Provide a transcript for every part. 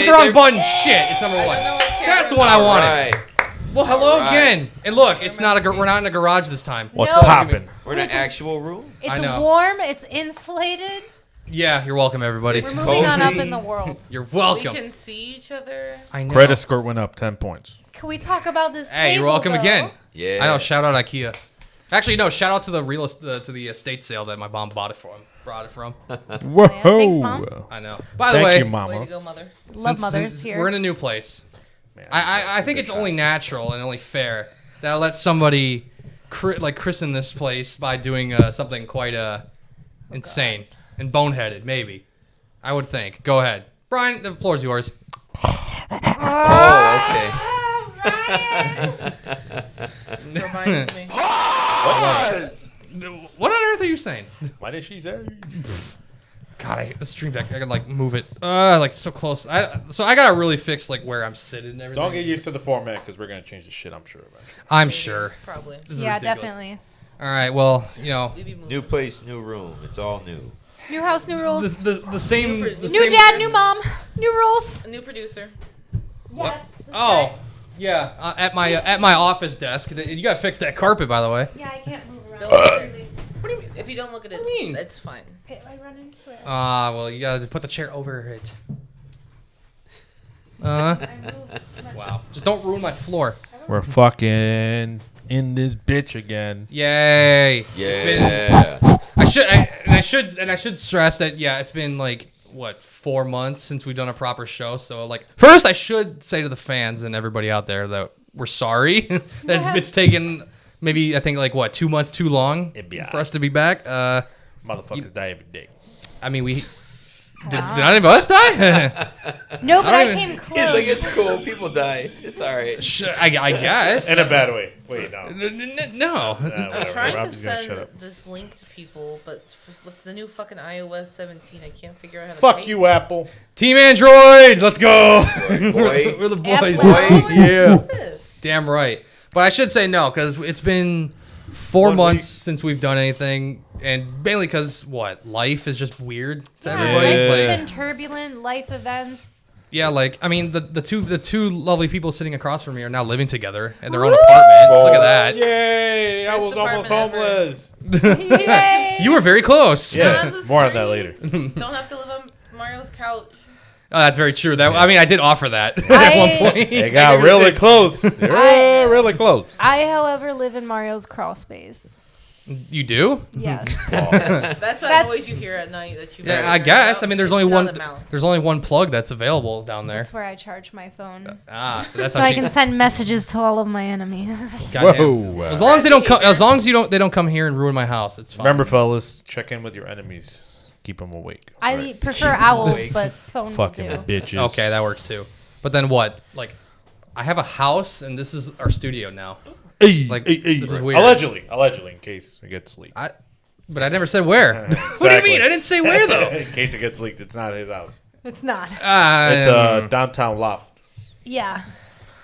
hit the wrong button. Shit, it's number 1. That's the one I wanted. Right. Well, hello again. And look, it's not we're not in a garage this time. What's poppin'? We're in an actual room. It's warm. It's insulated. Yeah, you're welcome, everybody. It's We're moving on up in the world. You're welcome. We can see each other. I know. Credit score went up 10 points. Can we talk about this Hey, you're table, welcome though? again. Yeah. I know. Shout out IKEA. Actually, no. Shout out to the estate sale that my mom brought it from. Whoa. Thanks, Mom. I know. By the Thank way, you, Way Mama. to go, mother. Love mothers here. We're in a new place. Man, I think it's only natural and only fair that I let somebody christen this place by doing something quite insane and boneheaded, maybe. I would think. Go ahead. Brian, the floor's yours. Oh, okay. Reminds me. What on earth are you saying? Why did she say? God, I hate the stream deck. I gotta move it. So close. So I gotta really fix where I'm sitting and everything. Don't get used to the format because we're going to change the shit, I'm sure. I'm sure. Probably. This is Yeah, ridiculous. definitely. All right. Well, We be moving. New place, new room. It's all new. New house, new rules. the same. New the New same- dad, new mom, new rules. A new producer. Yes. this Oh, guy. yeah. At my office desk. You gotta fix that carpet, by the way. Yeah, I can't move around. Don't look at it. What do you mean? If you don't look at it, What do you mean? it's fine. Okay, I run into it. Well, you gotta put the chair over it. I moved too much. Wow. Just don't ruin my floor. We're fucking in this bitch again. Yay. Yeah. I should stress that it's been 4 months since we've done a proper show. So first I should say to the fans and everybody out there that we're sorry that it's taken maybe I think 2 months too long for us to be back. Motherfuckers die every day. I mean did any of us die? No, but I I don't came He's close. like, it's cool. People die. It's all right. I guess. In a bad way. Wait, no. No. I'm Whatever. trying to Robbie's gonna shut send up. this link to people, but with the new fucking iOS 17, I can't figure out how to Fuck paste. you, Apple. Team Android, let's go. Boy. We're the Apple. boys. Why would I Yeah. do this? Damn right. But I should say no, because it's been 4 1 months week. since we've done anything, and mainly because life is just weird to Yeah, everybody. Yeah. life's Like, been turbulent. Life events. yeah, I mean, the two lovely people sitting across from me are now living together in their own apartment. Look at that. Yay! I Best was almost apartment homeless. Yay! You were very close. Yeah. On the More on that later. streets. Don't have to live on Mario's couch. Oh, that's very true. I mean, I did offer that at I- one point. It got really close. Really close. I, however, live in Mario's crawl space. You do? Yes. That's that noise you hear at night that you. Yeah, never I hear guess. about. I mean, there's It's only not one. a mouse. There's only one plug that's available down there. That's where I charge my phone. So that's So how I she. can send messages to all of my enemies. Goddamn. Whoa. As long as they don't come, they don't come here and ruin my house. It's fine. Remember, fellas, check in with your enemies. Keep them awake. I prefer owls, but phone will Fucking do. bitches. Okay, that works too. But then what? I have a house and this is our studio now. Hey, This is weird. Allegedly, in case it gets leaked. But I never said where. What do you Exactly. mean? I didn't say where though. In case it gets leaked, it's not his house. It's not. It's a downtown loft. Yeah.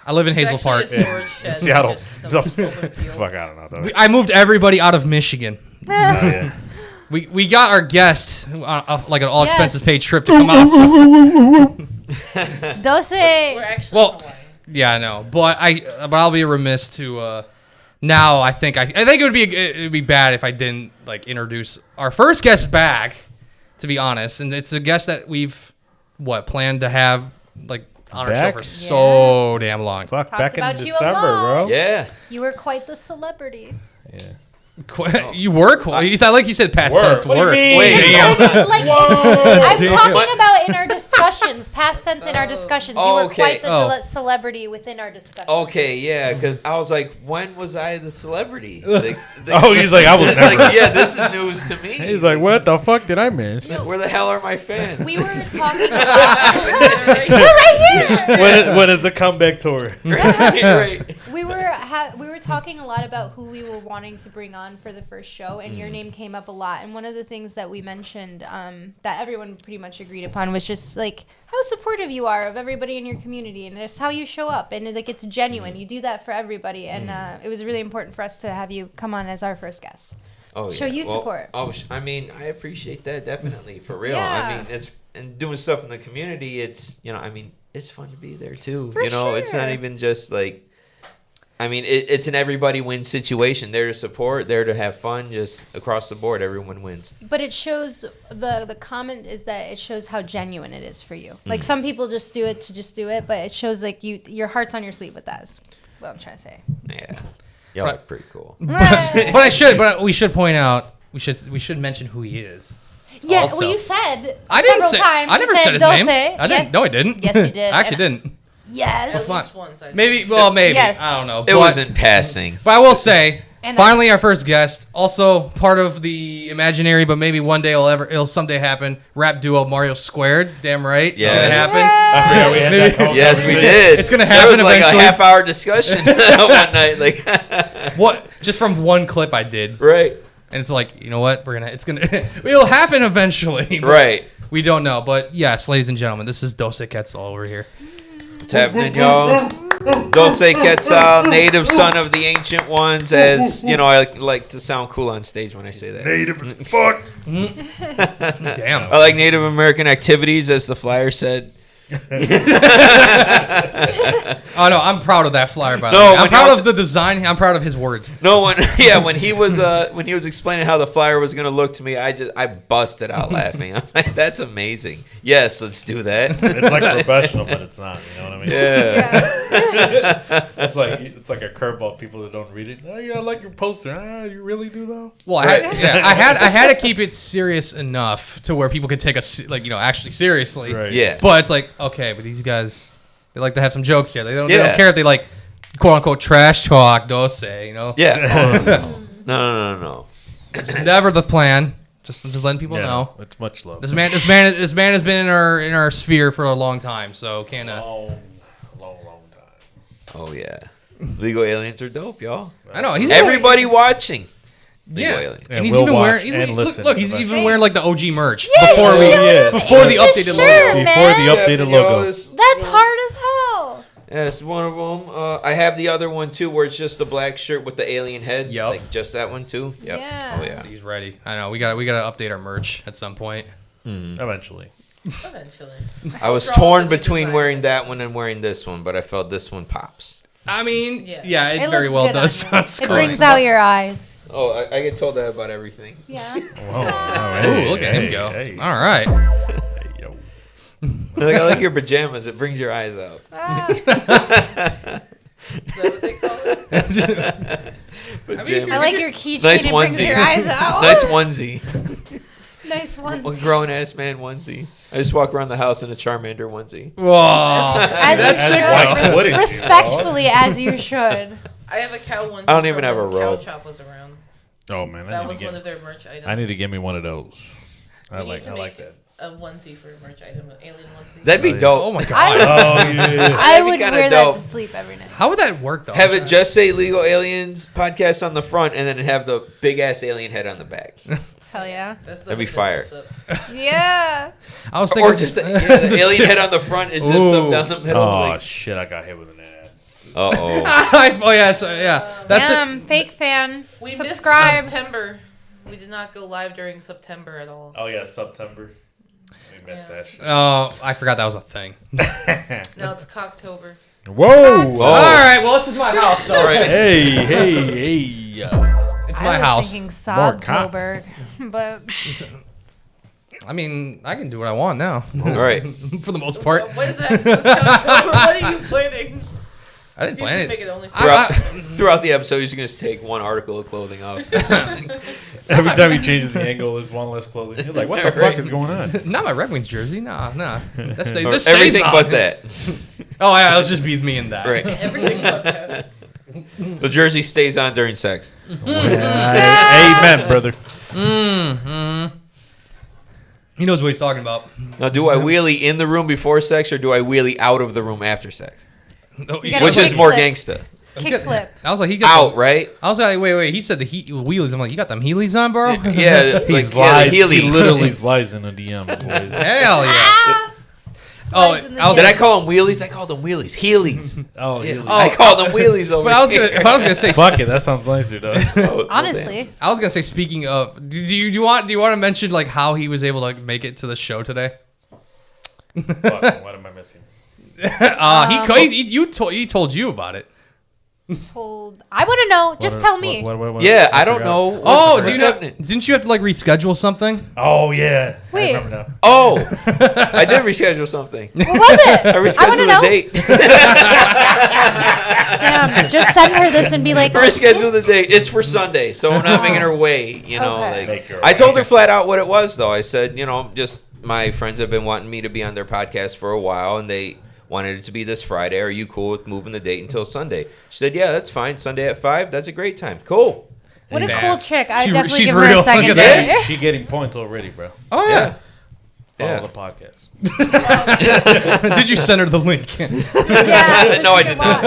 I live in It's Hazel actually Park. a storage shed. Seattle. Just some open field. Fuck, I don't know. I moved everybody out of Michigan. Oh, yeah. We got our guest an all Yes. expenses paid trip to come out. So. Doce. We're actually Well, in Hawaii. yeah, I know, but I'll be remiss to. Now I think it would be bad if I didn't introduce our first guest back. To be honest, and it's a guest that we've planned to have on our show Back? for so damn long. Fuck, Talked back in about you a December, lot. bro. Yeah. You were quite the celebrity. Yeah. You work? You sound like you said past Work. tense. What do you Work. mean? Wait, damn. Like, Whoa. I'm Damn. talking about in our discussions, past tense in our discussions. You were Okay. quite the Oh. celebrity within our discussion. Okay, yeah, because I was like, when was I the celebrity? Oh, he's like, I was never. yeah, this is news to me. He's like, what the fuck did I miss? Where the hell are my fans? We were talking about. You're right here. When is the comeback tour? right. We were talking a lot about who we were wanting to bring on for the first show, and your name came up a lot. And one of the things that we mentioned that everyone pretty much agreed upon was just how supportive you are of everybody in your community, and it's how you show up, and it's genuine. You do that for everybody, and it was really important for us to have you come on as our first guest. Oh, Show you support. I mean, I appreciate that definitely for real. Yeah. I mean, and doing stuff in the community. It's it's fun to be there too. For It's not sure. even just like. I mean, it's an everybody wins situation. There to support, there to have fun, just across the board, everyone wins. But it shows the comment is that it shows how genuine it is for you. Like some people just do it to just do it, but it shows like your heart's on your sleeve with that. Is what I'm trying to say. Yeah, y'all are pretty cool. But we should point out we should mention who he is. Yeah, Also. well, you said I didn't several say. times. I You never said said his Doce. name. I didn't. Yes. No, I didn't. Yes, you did. I actually And- didn't. Yes. At fun. least once. I Maybe. Well, maybe. Yes. I don't know. It was in passing. But I will say, And finally, our first guest, also part of the imaginary, but maybe one day it'll someday happen. Rap duo Mario Squared. Damn right. Yes. It's gonna happen. I forgot we had that whole Yes, we conversation. did. It's gonna There happen was like eventually. a half-hour discussion one night. Like, What? Just from one clip I did, right, and it's like, you know what? It'll happen eventually. but right. We don't know, but yes, ladies and gentlemen, this is Doce Quetzal over here. What's happening, y'all? Doce Quetzal, native son of the ancient ones. As you know, I like to sound cool on stage when I say that. Native as fuck. Damn. I like Native American activities, as the flyer said. Oh no, I'm proud of that flyer. By the No, way, when I'm he proud also- of the design. I'm proud of his words. No one, when he was explaining how the flyer was gonna look to me, I busted out laughing. I'm like, that's amazing. Yes, let's do that. It's like professional, but it's not. You know what I mean? Yeah. It's like a curveball. People that don't read it. Oh yeah, I like your poster. You really do though. Well, I had to keep it serious enough to where people could take us actually seriously. Right. Yeah. But it's like, okay, but these guys, they like to have some jokes here. They don't Yeah. care if they like quote unquote trash talk, Doce. Yeah. Oh, no. Just never the plan. Just letting people Yeah, know. it's much love. This man has been in our sphere for a long time, so can't. long time. Oh yeah. Legal aliens are dope, y'all. I know he's Everybody watching. Legal Yeah, aliens. And and he's we'll even watch wearing. and listen Look, he's eventually. even wearing like the OG merch Yeah, before you we showed yeah. it before the in updated shirt, logo. Before the man. updated logo. That's hard as hell. Yes, one of them. I have the other one too, where it's just the black shirt with the alien head. Yup. Like just that one too. Yep. Yeah. Oh yeah. He's ready. I know we got to update our merch at some point. Eventually. Eventually. I was Those are all torn the new between design. wearing that one and wearing this one, but I felt this one pops. I mean, Yeah. yeah, it It very looks well good does. on you. sound It cool. brings out your eyes. Oh, I get told that about everything. Yeah. Whoa. Ooh, look at him go. Hey. All right. Hey, yo. I like your pajamas. It brings your eyes out. Is that what they call it? Pajamas. I like your keychain. Nice It brings onesie. your eyes out. Nice onesie. Nice One one. grown ass man onesie. I just walk around the house in a Charmander onesie. Whoa. As That's you sick, should. though. Wouldn't you, Respectfully, as you should. I have a cow one. I don't even have a Cow robe. Chop was around. Oh man, That was one of their merch items. I need to get me one of those. I We need like to that. make a onesie for a merch item, an alien onesie. That'd be Oh, yeah. dope. Oh my I god. would, Oh yeah. I That'd be would kinda wear dope. that to sleep every night. How would that work though? Have it just say Legal Aliens podcast on the front, and then have the big ass alien head on the back. Hell yeah. That's the That'd be one that fire. zips up. Yeah. I was thinking Or just the alien head on the front, it zips Ooh. up down the middle. Oh Like, shit! I got hit with an ad. oh. oh yeah, that's Damn, fake fan. We Subscribe. missed September. We did not go live during September at all. Oh yeah, September. We missed Yes. that. the. Oh, I forgot that was a thing. No, it's Cocktober. Whoa! Whoa. All right, well this is my house. So Right. Hey! it's I my was house. thinking More cop. Sobtober, but I mean, I can do what I want now. All right. For the most part, What is that? With Cocktober? What are you planning? I didn't You plan should it. make it only. Throughout the episode, he's just going to take one article of clothing off. Every time he changes the angle, there's one less clothing. You're like, what the Right. fuck is going on? Not my Red Wings jersey. Nah. This stays. Or This stays everything on. but that. Oh yeah, it'll just be me and that. Right. Everything but that. The jersey stays on during sex. Amen, brother. He knows what he's talking about. Now, do I wheelie in the room before sex, or do I wheelie out of the room after sex? Oh, You gotta Which is kick more flip. gangsta? kickflip. I was like, he got Out, the- right? I was like, wait. He said the wheelies. I'm like, you got them Heelys on, bro? Yeah, He like slides. yeah, the He Healy. literally slides in the DM, boys. Hell yeah. Ah! Oh, Slides in the I was- Did I DM. call them wheelies? I called them wheelies. Heelys. Oh, Yeah. Healy. I called them wheelies over But I was gonna, here. but I was gonna say, Fuck it, that sounds nicer, though. Oh, well, Honestly, I was gonna say. Speaking of, do you want to mention like how he was able to make it to the show today? Fuck, what am I missing? He told you about it. I want to know. Just tell me. Yeah, I don't know. Oh, didn't you have to like reschedule something? Oh yeah. Wait. I remember now. Oh, I did reschedule something. What was it? I rescheduled know. a date. Damn, just send her this and be like, Reschedule the date. It's for Sunday, so I'm not making her wait. You know, Okay. Make her I told her wait. flat out what it was, though. I said, just my friends have been wanting me to be on their podcast for a while, and they wanted it to be this Friday. Are you cool with moving the date until Sunday? She said, yeah, that's fine. Sunday at 5. That's a great time. Cool. what a Damn. cool chick. I She- definitely she's give her real. a Look second at that. date. She getting points already, bro. Oh yeah. Follow Yeah. the podcast. Did you send her the link? Yeah, No, I she did want.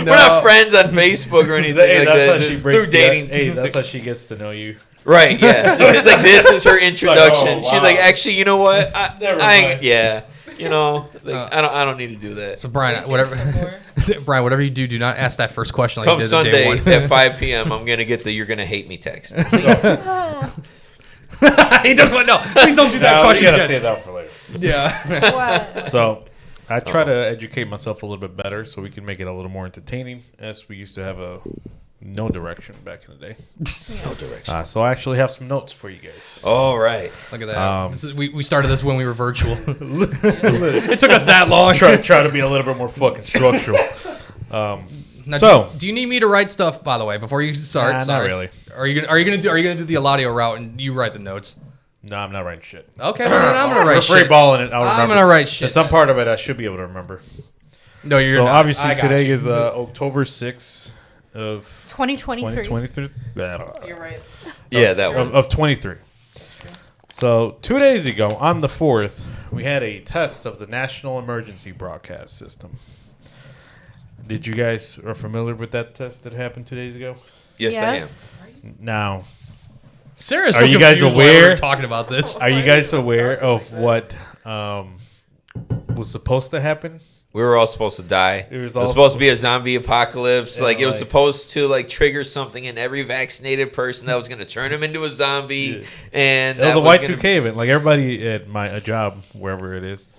We're not friends on Facebook or anything Hey, like that's that. how she Through breaks. dating. That's how she gets to know you. Right, yeah. It's like this is her introduction. Like, oh, She's wow. like, actually, you know what? Never I mind. yeah. I don't need to do that. So Brian, Some whatever. more. Brian, whatever you do not ask that first question like Come you did at day Sunday one. at 5 p.m., I'm gonna get the "you're gonna hate me" text. He doesn't want no. Please don't do that No, we question gotta again. save that for later. Yeah. What? So I try to educate myself a little bit better so we can make it a little more entertaining, as we used to have a no direction back in the day. No direction. So I actually have some notes for you guys. All right. Look at that. Um, We started this when we were virtual. It took us that long. Try to be a little bit more fucking structural. Now, So- do you need me to write stuff? By the way, before you start, Nah, not sorry. really. Are you gonna do the Eladio route and you write the notes? No, I'm not writing shit. Okay, well, then I'm gonna We're write free shit. balling it. I'll remember. I'm gonna write shit. It's some part of it I should be able to remember. No, you're So not. obviously I got today you. is October 6th of 2023. 2023. You're right. Yeah, that one. Of 23. So 2 days ago, on the 4th, we had a test of the National Emergency Broadcast System. Did you guys are familiar with that test that happened 2 days ago? Yes, Yes. I am. Now, Sarah's Are so you guys confused why aware? we're talking about this? are you guys aware of what was supposed to happen? We were all supposed to die. It was It all was supposed to be a zombie apocalypse. Yeah, Like it was like- supposed to trigger something in every vaccinated person that was going to turn him into a zombie. Yeah. And It was that a was Y2K gonna- event. Like everybody at my job, wherever it is,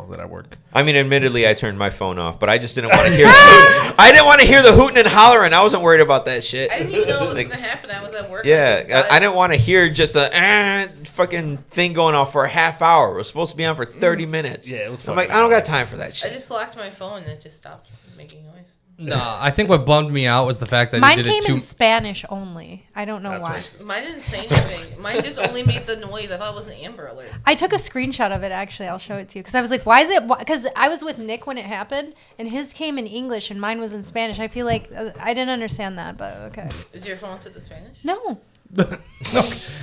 that I work. I mean, admittedly, I turned my phone off, but I just didn't want to hear. I didn't want to hear the hooting and hollering. I wasn't worried about that shit. I didn't even know what was Like, gonna happen. I was at work. Yeah, I didn't want to hear just a fucking thing going off for a half hour. It was supposed to be on for 30 minutes. Yeah, it was I'm like, fucking I don't got annoying. time for that I shit. just locked my phone and it just stopped making noise. No, I think what bummed me out was the fact that Mine he did came it too. in Spanish only. I don't know That's why. racist. Mine didn't say anything. Mine just only made the noise. I thought it was an Amber Alert. I took a screenshot of it, actually. I'll show it to you. Because I was like, why is it? Because I was with Nick when it happened, and his came in English, and mine was in Spanish. I feel like I didn't understand that, but okay. Is your phone set to Spanish? No. No.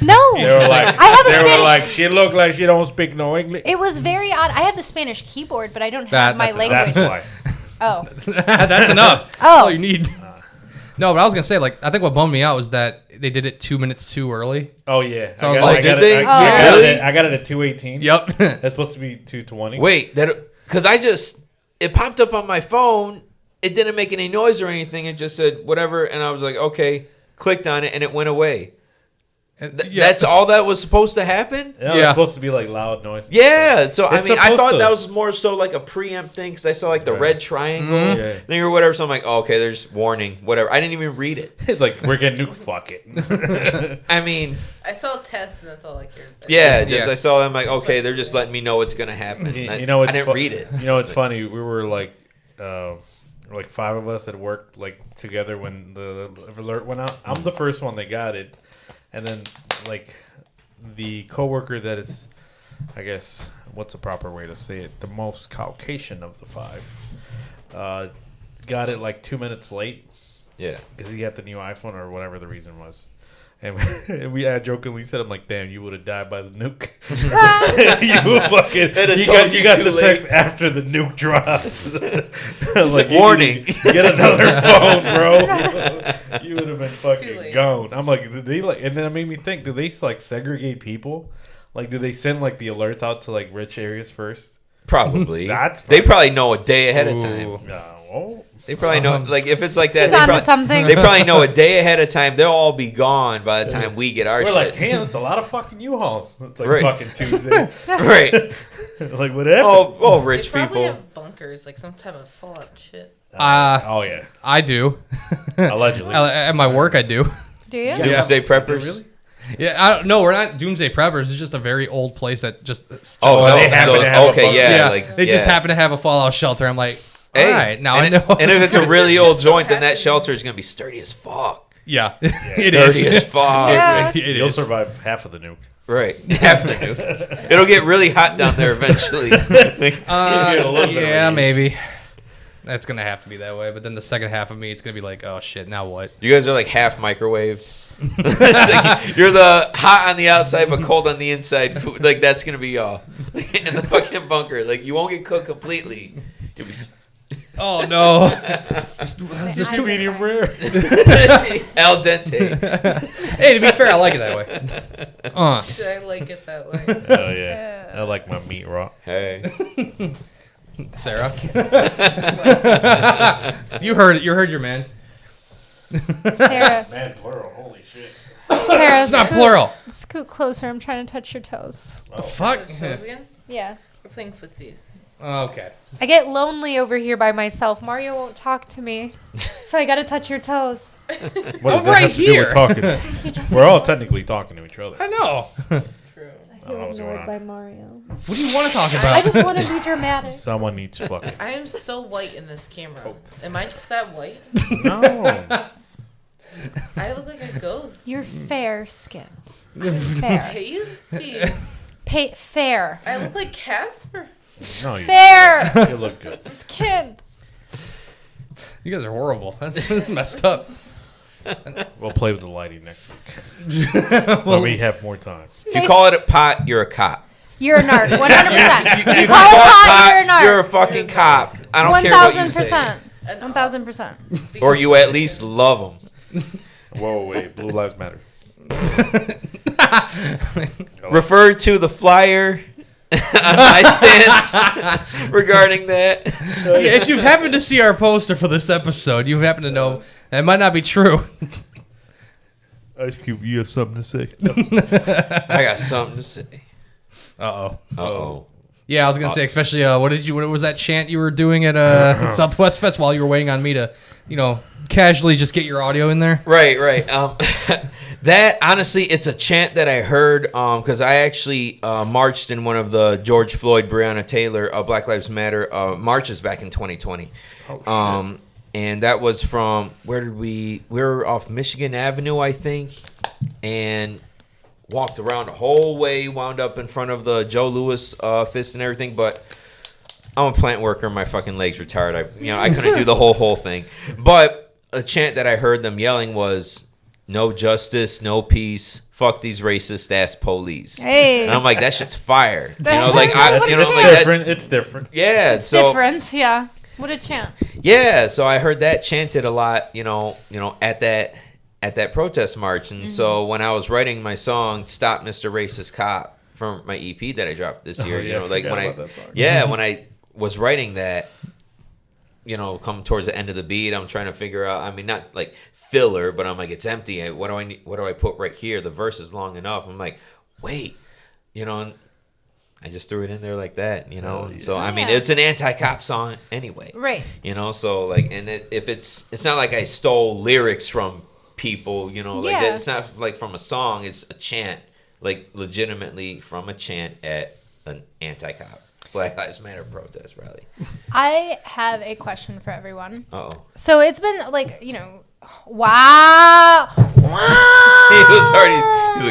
No. They were like, I have a they were Spanish. like, she looked like she don't speak no English. It was very odd. I have the Spanish keyboard, but I don't have my That's language. That's why. Oh. That's enough. That's Oh. all you need. No, but I was gonna say, like, I think what bummed me out was that they did it 2 minutes too early. Oh yeah. So I was like, did they? I got it at 2:18. Yep. That's supposed to be 2:20. Wait, because it popped up on my phone. It didn't make any noise or anything. It just said whatever, and I was like, okay. Clicked on it, and it went away. That's all that was supposed to happen? Yeah, Yeah. it's supposed to be like loud noise. Yeah, so I It's mean, I supposed thought to. that was more so like a preempt thing because I saw like the Yeah. red triangle Yeah. thing or whatever. So I'm like, oh, okay, there's warning, whatever. I didn't even read it. It's like we're getting nuked. Fuck it. I mean, I saw tests and that's all I cared. yeah, Yeah. I saw them like, okay, they're just letting me know what's gonna happen. You I know, it's didn't read it. You know, it's funny. We were like 5 of us had worked like together when the alert went out. I'm the first one that got it, and then like the coworker that is, I guess, what's a proper way to say it? The most Caucasian of the 5, got it like 2 minutes late Yeah. because he got the new iPhone or whatever the reason was. And I jokingly said, "I'm like, damn, you would have died by the nuke. You fucking, It'd have you told got, you you got too the late. text after the nuke drops. I was like, you warning. need to get another phone, bro. You would have been Too fucking late. gone. I'm like, did they like? And then it made me think, do they like segregate people? Like, do they send like the alerts out to like rich areas first? Probably. That's They probably know a day ahead of time. Ooh. No. Oh, They probably know, like, if it's like that, He's they onto probably, something. they probably know a day ahead of time. They'll all be gone by the time we get our we're shit. like, damn, it's a lot of fucking U-Hauls. It's like Right. fucking Tuesday. Right. Like, what happened? Oh, They rich probably people. have bunkers, like some type of fallout shit. Oh, yeah. I do. Allegedly. At my work, I do. Do you? Doomsday preppers. Really? Yeah, I don't. No, we're not doomsday preppers. It's just a very old place that just. Oh, So no. they happen So, to have a okay, bunker. yeah. yeah, Like, they just yeah. happen to have a fallout shelter. I'm like, all Hey, right, now and I know. And if it's a really old joint, then that happy. shelter is going to be sturdy as fuck. yeah, it Sturdy is. as fuck. Yeah. It You'll is. survive half of the nuke. Right. Half the nuke. It'll get really hot down there eventually. You get a little bit of Yeah, radiation. maybe. That's gonna have to be that way. But then the second half of me, it's gonna be like, oh shit, now what? You guys are like half microwaved. It's like you're the hot on the outside but cold on the inside food. Like that's gonna be y'all in the fucking bunker. Like you won't get cooked completely. You'll be Oh no. There's Too medium rare. al dente. Hey, to be fair, I like it that way. I like it that way. Oh, yeah. I like my meat raw. Hey. Sarah. You heard your man. Sarah, Man, plural. Holy shit. Sarah, It's not plural. Scoot closer. I'm trying to touch your toes. The fuck? Shows again? Yeah. We're playing footsies. Okay. I get lonely over here by myself. Mario won't talk to me, so I gotta touch your toes. What does I'm that right have to do here. with talking? You just We're all technically talking to each other. I know. True. I don't know what's going on. Mario. What do you want to talk I about? just want to be dramatic. Someone needs fucking. I am so white in this camera. Am I just that white? No. I look like a ghost. You're fair skinned. Fair. Pasty. Fair. I look like Casper. No, you, Fair you look good. skinned. You guys are horrible. That's messed up. We'll play with the lighting next week. When we have more time. If you call it a pot, you're a cop. You're a narc. 100%. If If you call it pot, you're a narc. you're a fucking cop. I don't care what you say. 1,000%. 1,000%. Or you at least love them. Whoa, wait. Blue Lives Matter. Refer to the flyer on my stance regarding that. Yeah, if you've happened to see our poster for this episode, you happen to know that might not be true. Ice Cube, you have something to say? I got something to say. Uh-oh. Uh-oh. Yeah, I was gonna say, especially what was that chant you were doing at Southwest Fest while you were waiting on me to, casually just get your audio in there? Right. That, honestly, it's a chant that I heard because I actually marched in one of the George Floyd, Breonna Taylor, Black Lives Matter marches back in 2020. And that was from, we were off Michigan Avenue, I think, and walked around the whole way, wound up in front of the Joe Louis fist and everything, but I'm a plant worker, my fucking legs were tired. I couldn't do the whole thing. But a chant that I heard them yelling was, "No justice, no peace. Fuck these racist ass police." Hey. And I'm like, that shit's fire. It's different. Yeah, It's so different. Yeah. What a chant. yeah, so I heard that chanted a lot, at that protest march. And so when I was writing my song "Stop Mr. Racist Cop" from my EP that I dropped this year, yeah, I forgot about that song. when I was writing that, come towards the end of the beat, I'm trying to figure out. I mean, not like filler, but I'm like, it's empty. What do I put right here? The verse is long enough. I'm like, wait, and I just threw it in there like that, And so I mean, Yeah. it's an anti-cop song anyway, Right. So like, and if it's not like I stole lyrics from people, like Yeah. that. It's not like from a song. It's a chant, like legitimately from a chant at an anti-cop Black Lives Matter protest rally. I have a question for everyone. Uh-oh. So it's been wow. He was already.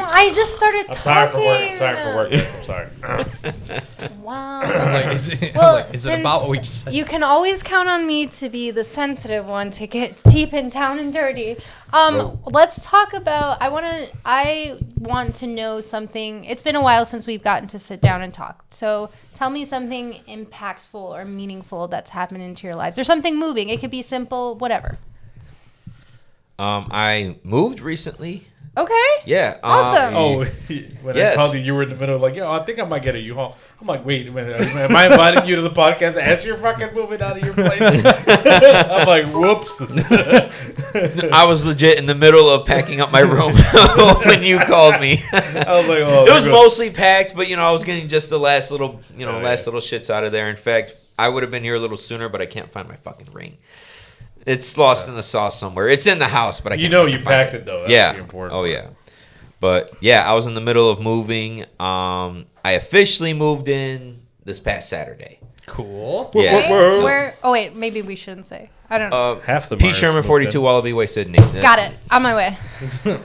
I just started I'm talking. tired for work. I'm tired for work. Yes, I'm sorry. Wow. I was like, is it, Well, is it about what we just said? you can always count on me to be the sensitive one to get deep and down and dirty. Let's talk about. I want to know something. It's been a while since we've gotten to sit down and talk. So tell me something impactful or meaningful that's happened into your lives, or something moving. It could be simple, whatever. I moved recently. Okay. Yeah. Awesome. Oh, when Yes. I called you, you were in the middle like, yo, I think I might get a U-Haul. I'm like, wait a minute. Am I inviting you to the podcast as you're fucking moving out of your place? I'm like, whoops. I was legit in the middle of packing up my room when you called me. I was like, oh. It was mostly packed, but I was getting just the last little, last little shits out of there. In fact, I would have been here a little sooner, but I can't find my fucking ring. It's lost in the sauce somewhere. It's in the house, but I can't you find packed it though. That's yeah. the important Oh part. yeah. But yeah, I was in the middle of moving. I officially moved in this past Saturday. Cool. Yeah. Okay. Where? Oh wait, maybe we shouldn't say. I don't know. Half the P. Myers Sherman, moved 42 in. Wallaby Way, Sydney. Got it. On my way.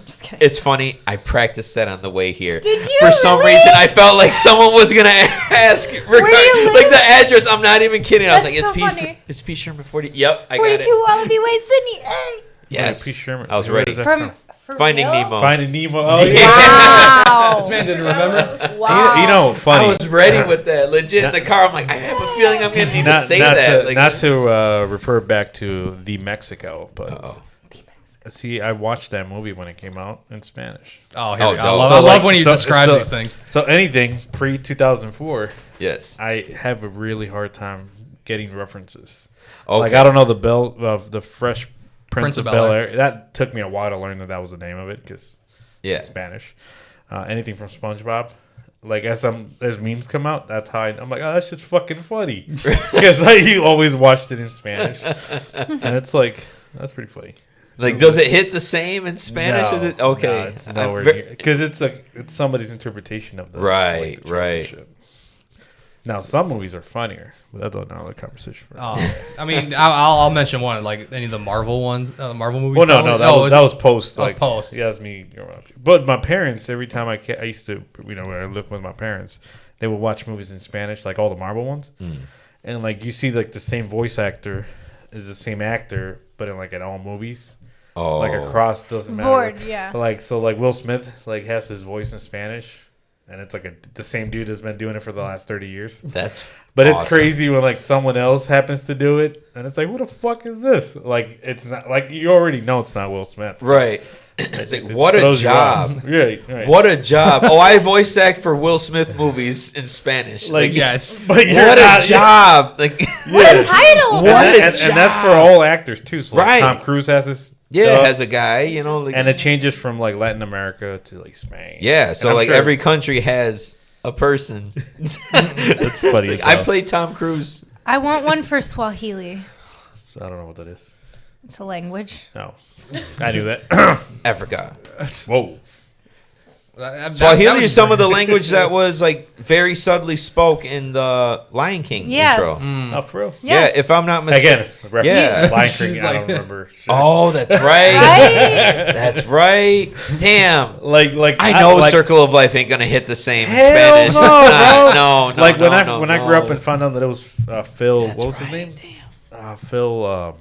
Just kidding. It's funny. I practiced that on the way here. Did you For some really? reason, I felt like someone was gonna ask you like the address. I'm not even kidding. I was That's like, so funny. It's P. Sherman 40. Yep, I got 42 it. Wallaby Way, Sydney. Hey. Yes, P. Sherman. I was Where ready. is that From Finding real? Nemo. Finding Nemo. Oh yeah. Wow. This man didn't remember. Wow. You know, funny. I was ready with that. Legit in the car. I'm like, I have a feeling I'm gonna need to say that. Not to refer back to the Mexico, but Uh-oh. see, I watched that movie when it came out in Spanish. Oh, here we go. dope. I So, love like, when you describe these things. So anything pre 2004, Yes. I have a really hard time getting references. Okay. Like I don't know the Fresh Prince of Bel-Air. Bel-Air. That took me a while to learn that was the name of it because Yeah. Spanish. Anything from SpongeBob. Like as memes come out, that's how I'm like, oh, that's just fucking funny because you always watched it in Spanish, and it's like that's pretty funny. Like, does it hit the same in Spanish? No, Is it okay? no, it's nowhere ve- near because it's somebody's interpretation of the Right, like, the genre right. shit. Now some movies are funnier, but that's another conversation. For I mean, I'll mention one, like any of the Marvel ones, Marvel movies. Well, no, probably. that was post. That was Like, post. Yeah, that's me. But my parents, every time I used to, when I lived with my parents, they would watch movies in Spanish, like all the Marvel ones, and like you see like the same voice actor is the same actor, but in all movies, Oh. like across doesn't matter. Bored, yeah. Like Will Smith like has his voice in Spanish, and it's like the same dude has been doing it for the last 30 years. That's But awesome. it's crazy when like someone else happens to do it, and it's like, what the fuck is this? Like, it's not like you already know it's not Will Smith. Right. It's like, It what a throws you job. off. Right. What a job. Oh, I voice act for Will Smith movies in Spanish. Like, Yes. But you're what not, a job. Like, What a title. What a and job. that's for all actors too. So like, Right. Tom Cruise has his yeah, stuff, as a guy, like, and it changes from like Latin America to like Spain. yeah, so And I'm like sure- every country has a person. That's funny. Like, as I hell. played Tom Cruise. I want one for Swahili. I don't know what that is. It's a language. No, I knew that. Africa. Whoa. Swahili is some of the language that was like very subtly spoke in the Lion King Yes. intro. Oh, for real? Yes. Yeah, if I'm not mistaken. Again, reference Yeah. to Lion She's King. I don't like- remember. Shit. Oh, that's right. Right? That's right. Damn. like I know like, Circle of Life ain't gonna hit the same in Hell Spanish. no, It's not. bro. No, like when no, I no. grew up and found out that it was Phil. That's what was his right. name? Phil.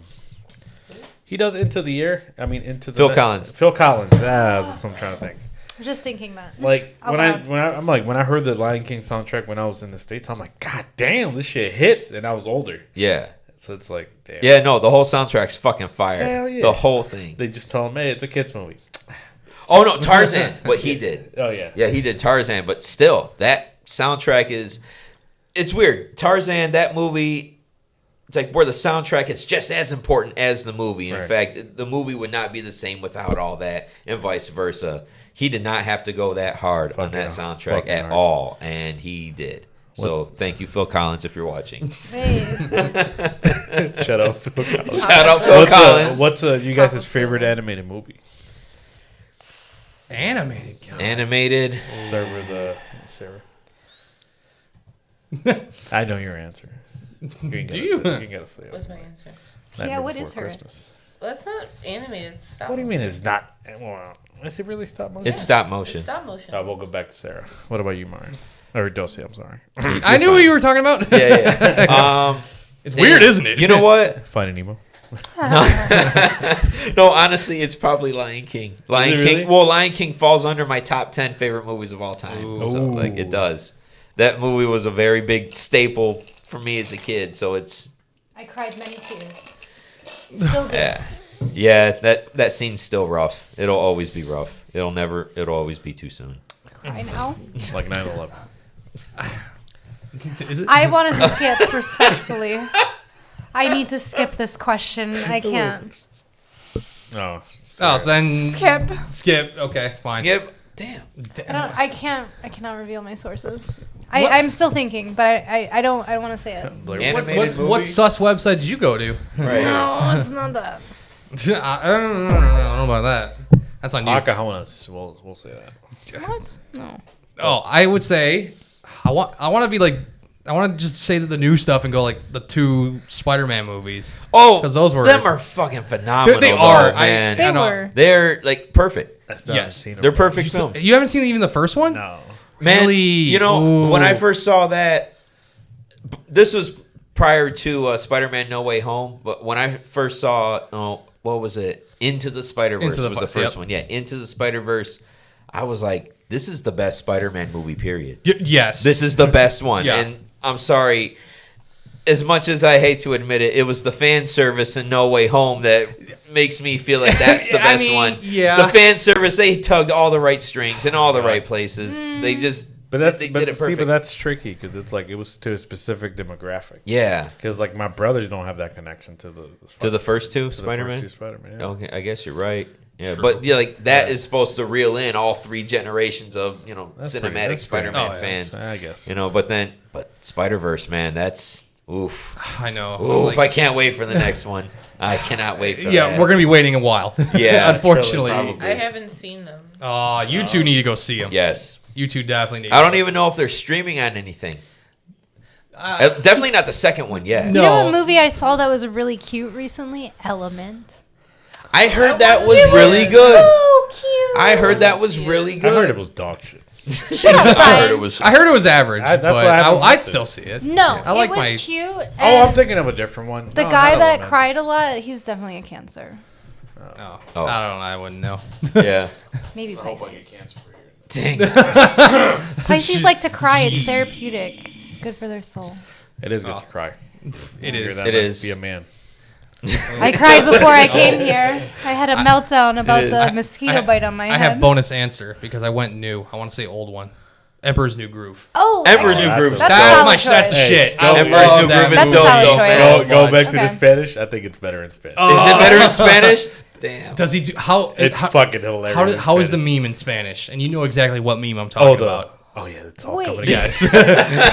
He does Into the Air. I mean, Into the Phil Collins. Phil Collins. That's what I'm trying to think. I'm just thinking that. Like Out when loud. when I heard the Lion King soundtrack when I was in the States, I'm like, God damn, this shit hits. And I was older, Yeah. so it's like, damn. Yeah, no, the whole soundtrack's fucking fire. Hell yeah. The whole thing. They just tell him, hey, it's a kids movie. Oh no, Tarzan. What he did. Oh yeah. Yeah, he did Tarzan, but still, that soundtrack is. It's weird. Tarzan, that movie. It's like where the soundtrack is just as important as the movie. In Right. fact, the movie would not be the same without all that, and vice versa. He did not have to go that hard on that Fucking soundtrack fucking at hard. all, and he did. So thank you, Phil Collins, if you're watching. Hey. Shut up, Phil Collins. Shout out Phil Collins. What's you guys' favorite animated movie? Animated. God. Animated. Start with Sarah. I know your answer. You ain't Do gotta you? You ain't gotta say it. What's my answer? Nightmare what Before is her? Christmas. Well, that's not animated. It's stop What do you mean motion. it's not? Well, is it really stop motion? It's stop It's motion. stop motion. We'll go back to Sarah. What about you, Marion? Or Doce, I'm sorry. I knew what you were talking about. Yeah. It's weird, isn't it? You know what? Finding Nemo. No, honestly, it's probably Lion King. Lion Is it King. really? Well, Lion King falls under my top 10 favorite movies of all time. Ooh. So, like, it does. That movie was a very big staple for me as a kid. So it's I cried many tears. Still do. yeah. Yeah, that scene's still rough. It'll always be rough. It'll always be too soon. I know. It's like 9/11. Is it? I want to skip respectfully. I need to skip this question. I can't. Oh. Oh, then Skip. Skip. Okay, fine. Skip. Damn. I cannot reveal my sources. I'm still thinking, but I don't want to say it. Animated movie? What sus website did you go to? Right. No, it's not that. I don't know about that. That's on you. Pocahontas. We'll say that. What? No. Oh, I would say I want to be like I want to just say the new stuff and go like the 2 Spider-Man movies. Oh, 'Cause those were- them are fucking phenomenal. They are. man. They I know. were. They're like perfect. I still Yes. haven't seen them. They're perfect films. You haven't seen even the first one? No. Man, Really? you know, Ooh. when I first saw that, this was prior to Spider-Man No Way Home, but when I first saw, what was it? Into the Spider-Verse Into the was the Fi- first yep. one. Yeah, Into the Spider-Verse. I was like, this is the best Spider-Man movie, period. Yes. This is the best one. Yeah. And I'm sorry, as much as I hate to admit it, it was the fan service in No Way Home that makes me feel like that's the I best mean, one. yeah. The fan service, they tugged all the right strings in all the right places. They just But that's they but, did it perfect. but that's tricky because it's like it was to a specific demographic. Yeah. Because like my brothers don't have that connection to the To the first 2 to the Spider-Man? first 2 Spider-Man. Yeah. Okay, I guess you're right. Yeah, True. but yeah, like that Yeah. is supposed to reel in all 3 generations of, That's cinematic pretty- Spider-Man oh, yeah, fans. I guess. But Spider-Verse, man, that's oof. I know. Oof, Like, I can't wait for the next one. I cannot wait for yeah, that. we're gonna be waiting a while. Yeah, unfortunately. probably. I haven't seen them. Oh, you two need to go see them. Yes. You two definitely need. I don't to. even know if they're streaming on anything. Definitely not the second one yet. You No. know what movie I saw that was really cute recently? Element. I heard that was It was really good. So cute. I heard that was Yeah. really I good. heard it was dog shit. Shut up, I heard Brian. it was. I heard it was average, That's but why I haven't I'd watched still it. see it. No, I like it was my- cute. Oh, and I'm thinking of a different one. the No, guy not that Element. cried a lot, he's definitely a Cancer. Oh. Oh. I don't know. I wouldn't know. Yeah. Maybe Pisces. Dang. Pisces like to cry. It's therapeutic. It's good for their soul. It is good Oh. to cry. It Hear is. that, It like, is. Be a man. I cried before I came here. I had a meltdown about is. the mosquito bite on my I head. have bonus answer because I went new. I want to say old one. Emperor's New Groove. Oh, Emperor's actually, New Groove. That's a That's solid my choice. that's the Hey, shit. go I Emperor's love New that Groove is That's a dope, solid though, choice. man. Go back to Okay. the Spanish. I think it's better in Spanish. Oh. Is it better in Spanish? Damn. Does he do how? It's how, fucking hilarious. How in is the Spanish. meme in Spanish? And you know exactly what meme I'm talking about. Oh yeah, it's all Wait. coming together. Yes.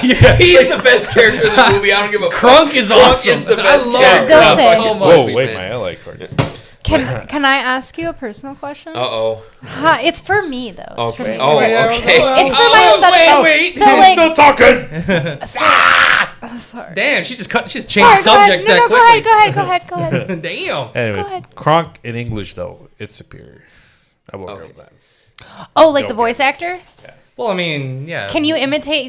yeah. He's the best character in the movie. I don't give a Crunk is awesome. is the best I love character. Doce. Crunk so much. Whoa, wait, my LA card. Can I ask you a personal question? Uh-oh. It's for me though. It's for Okay. me. Oh, okay. It's for my own benefit. wait. So like, Still talking. sorry. Damn, she just changed Sorry, subject that go quickly. ahead. Go ahead. Damn. Anyways, ahead. Kronk in English though is superior. I will agree with that. Oh, like the Okay. voice actor? Well, I mean, yeah. Can you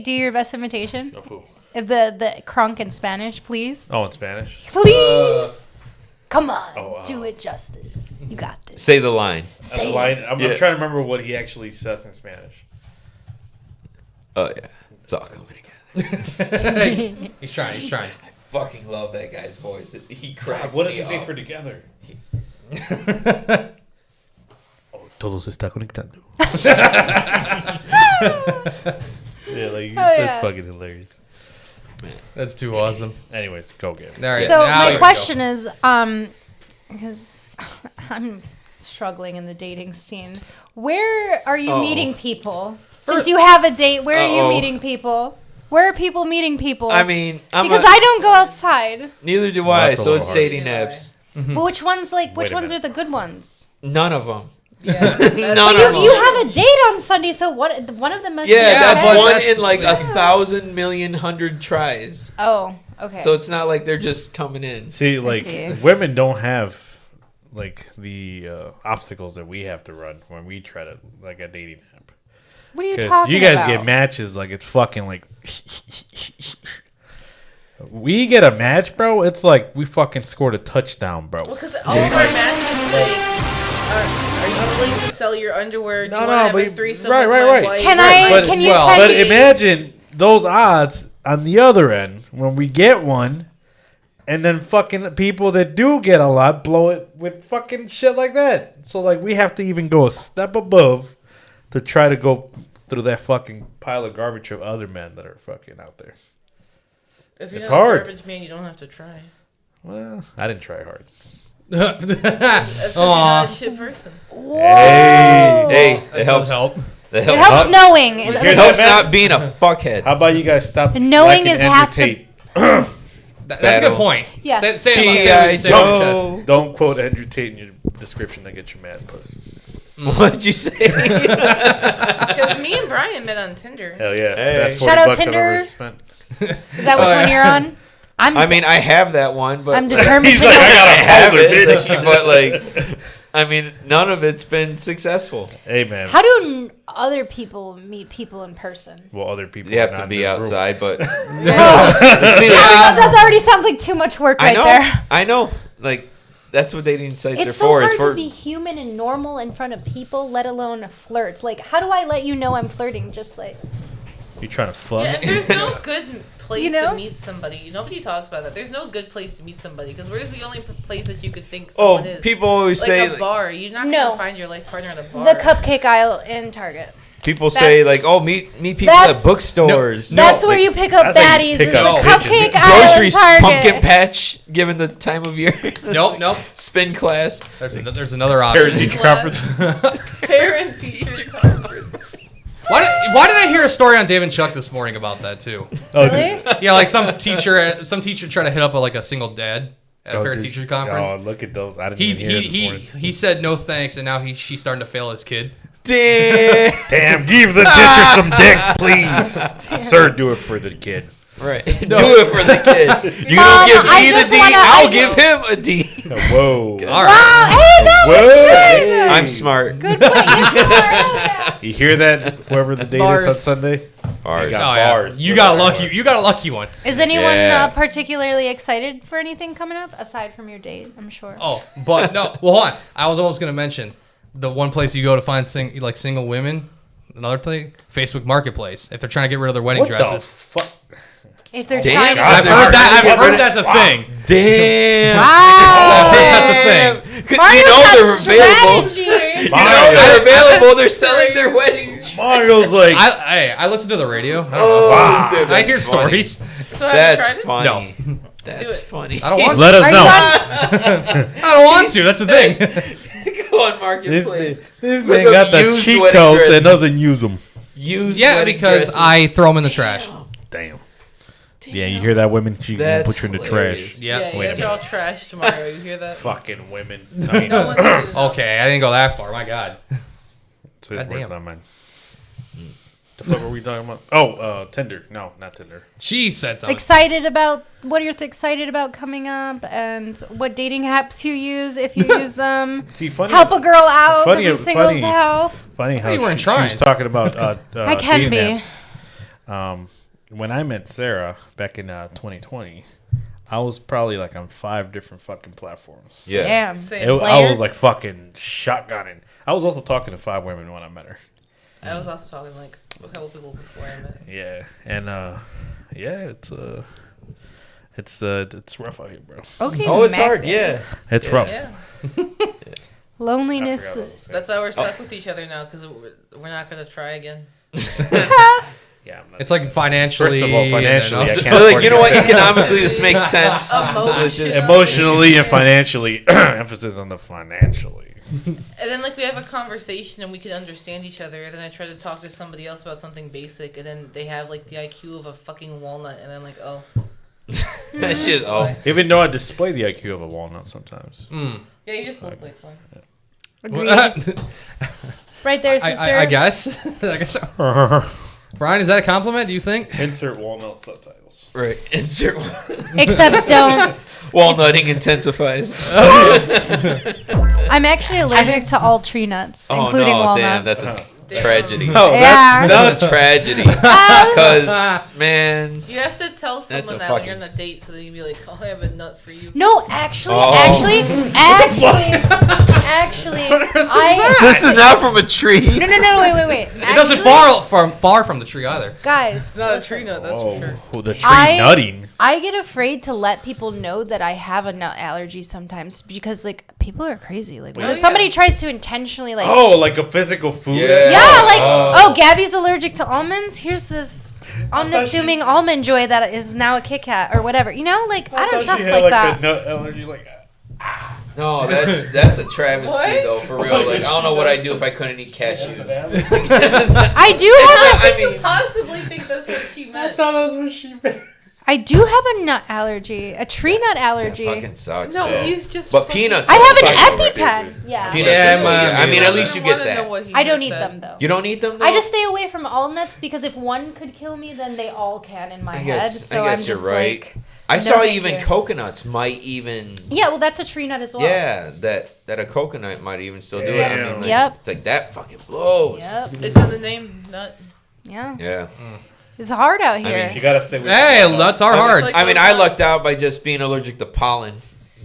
do your best imitation? Of who? Of the Kronk in Spanish, please? Oh, in Spanish. Please. Come on, do oh. it justice. You got this. Say the line. Say Line- it. I'm Yeah. trying to remember what he actually says in Spanish. Oh, yeah. It's all coming together. he's trying. He's trying. I fucking love that guy's voice. He cracks What does me he say up. for together? Oh, todo se está conectando. Yeah, like that's yeah. fucking hilarious. That's too awesome. Anyways, go get it. All right, So now my we question is, because I'm struggling in the dating scene, where are you Uh-oh. meeting people? Since you have a date, where are you Uh-oh. meeting people? Where are people meeting people? I mean, because I don't go outside. neither do I, That's a so little it's hard. dating Neither do I. apps. But which ones Wait which a ones minute. are the good ones? None of them. Yeah. None But of you, them. you have a date on Sunday, so one of them must be Yeah, that's but okay. one that's- in like 1,000 million hundred tries. Oh, okay. So it's not like they're just coming in. See, like see. women don't have like the obstacles that we have to run when we try to like a dating app. what are you Because talking you guys about? get matches like it's fucking like. We get a match, bro. It's like we fucking scored a touchdown, bro. Well, because all of our matches say, are you willing to sell your underwear? Do you want to have a threesome with my wife? Can But- can you well, send But me? imagine those odds on the other end when we get one. And then fucking people that do get a lot blow it with fucking shit like that. So like we have to even go a step above to try to go through that fucking pile of garbage of other men that are fucking out there. If you're It's not hard. a garbage man, you don't have to try. Well, I didn't try hard. That's because you're not a shit person. Hey, it helps. It helps knowing. It helps not being a fuckhead. How about you guys stop Knowing liking is Andrew half the- Tate? That's a good point. Yes. Say it G.I. say it on your chest. Don't quote Andrew Tate in your description to get you mad, puss. What'd you say? Because me and Brian met on Tinder. Hell yeah. Hey. That's 40 Shout out bucks I've ever Tinder. spent. Is that which one you're on? I mean, I have that one, but I'm determined He's to like, know. I got I have folder, it, bitch. but like, I mean, none of it's been successful. Hey, man. How do other people meet people in person? Well, other people You have are to not be in this room. outside, but see, That already sounds like too much work right there. I know. Like, that's what dating sites are It's so for. hard It's for to be human and normal in front of people, let alone flirt. Like, how do I let you know I'm flirting? Just like, You trying to fuck? Yeah, and there's no good place You know? to meet somebody. Nobody talks about that. There's no good place to meet somebody because where's the only place that you could think someone is? people always Like say a bar. You're not No. gonna find your life partner at a bar. the cupcake aisle in Target. people say That's- like, oh, meet people at that's- bookstores. No, That's where like, you pick up that's how you baddies. pick Is the up cupcake bitches. aisle in groceries, Target. pumpkin patch, given the time of year. Nope. Spin class. There's another option. Parent-teacher conference. Parent-teacher conference. Why did I hear a story on Dave and Chuck this morning about that too? Really? Yeah, like some teacher tried to hit up a single dad at a Oh, parent dude. teacher conference. Oh, look at those. I didn't He even hear this morning. he said no thanks, and now she's starting to fail his kid. Damn. Damn, give the teacher some dick, please. Sir, do it for the kid. Right. Do it for the kid. You Mom, don't give I me the just D, wanna- I'll I give him a D. Whoa. All right. Wow, hey, that was Whoa. good. I'm smart. Good point. Yes, You hear that? Whoever the date is on Bars. Sunday? Bars. You got Oh, yeah. bars. You got lucky. You got a lucky one. Is anyone Yeah. particularly excited for anything coming up aside from your date? I'm sure. Oh, but no. Well, hold on. I was almost gonna mention the one place you go to find single women. Another thing, Facebook Marketplace. If they're trying to get rid of their wedding What dresses. the fuck? If they're Damn. trying to. I've heard that's a thing. Damn. Wow. That's a thing. 'Cause Mario's you know got they're available. strategy. You know they're available. They're selling their wedding. Mario's like, I listen to the radio. I don't know. Oh, dude, I that's hear funny. stories. So have you That's tried it? funny. No. That's Do it. funny. I don't want. let us Are you know. on? I don't want to. That's the thing. Go on Marketplace. This Look man up got the used cheat wedding codes dresses. and doesn't use them. Used Yeah, wedding because dresses. I throw them in the trash. Damn. Yeah, you hear that, women? She gonna That's put you in the hilarious. trash. Yeah. Yeah, you Wait a guys are all trash tomorrow. You hear that? Fucking women. I mean, No one does. Okay, I didn't go that far. My God. so it's Goddamn. working on mine. The fuck were we talking about? Oh, Tinder. No, not Tinder. She said something. Excited about what you're excited about coming up and what dating apps you use if you use them. See, funny. Help a girl out. Funny- Some singles funny. how. Funny how you weren't she trying. was talking about I can dating be. apps. When I met Sarah back in 2020, I was probably like on 5 different fucking platforms. Yeah. Damn. Same. I Player? was like fucking shotgunning. I was also talking to 5 women when I met her. I was also talking like a couple people before I met. Yeah, and yeah, it's rough out here, bro. Okay. Oh, it's Mac hard. then. Yeah. It's rough. Yeah, Loneliness. I forgot what I was saying. that's why we're stuck with each other now because we're not gonna try again. Yeah, I'm not- It's like financially. First of all, and then financially, I also- can't But like, afford you know to what? get that. Economically, this makes sense. So it's just- Emotionally and financially, emphasis on the financially. And then like we have a conversation and we can understand each other. And then I try to talk to somebody else about something basic, and then they have like the IQ of a fucking walnut, and I'm like, oh. that shit. Oh. Even though I display the IQ of a walnut sometimes. Yeah, you just look like one. Agreed. Right there, sister. I guess. I guess so. Brian, is that a compliment? Do you think? Insert walnut subtitles. Right. Insert. Except don't. Walnutting intensifies. I'm actually allergic to all tree nuts, Oh including no! walnuts. Damn, that's a tragedy. Oh, Yeah. That's a tragedy. Because man, You have to tell someone a that when fucking- you're on a date so they can be like, oh, I have a nut for you. No, actually, Oh. actually, I. this is not from a tree. No, wait. It doesn't far from the tree either. Guys, It's not a listen. tree nut, that's Oh, for sure. the tree I- nutting. I get afraid to let people know that I have a nut allergy sometimes because like people are crazy. Like what if somebody tries to intentionally like like a physical food? Gabby's allergic to almonds. Here's this unassuming almond joy that is now a Kit Kat or whatever. You know, like I don't trust like that. A nut allergy, like. No, that's a travesty though, for real. Like I don't know what I'd do if I couldn't eat cashews. I do have I mean, possibly think that's what she meant. I thought that was what she meant. I do have a nut allergy, a tree nut allergy. That fucking sucks. No, so. he's just. But peanuts. I have an EpiPen. Yeah. Peanuts. I mean, at least you get that. I don't eat them though. You don't eat them though? I just stay away from all nuts because if one could kill me, then they all can in my head. So I guess I'm just you're right. like, I no, saw thank even you. coconuts might even. Yeah, well, that's a tree nut as well. Yeah, that a coconut might even still do it. I mean, like, Yep. It's like that fucking blows. Yep. It's in the name, nut. Yeah. Yeah. It's hard out here. I mean, you gotta stay with nuts are hard. like I mean, those I nuts. lucked out by just being allergic to pollen.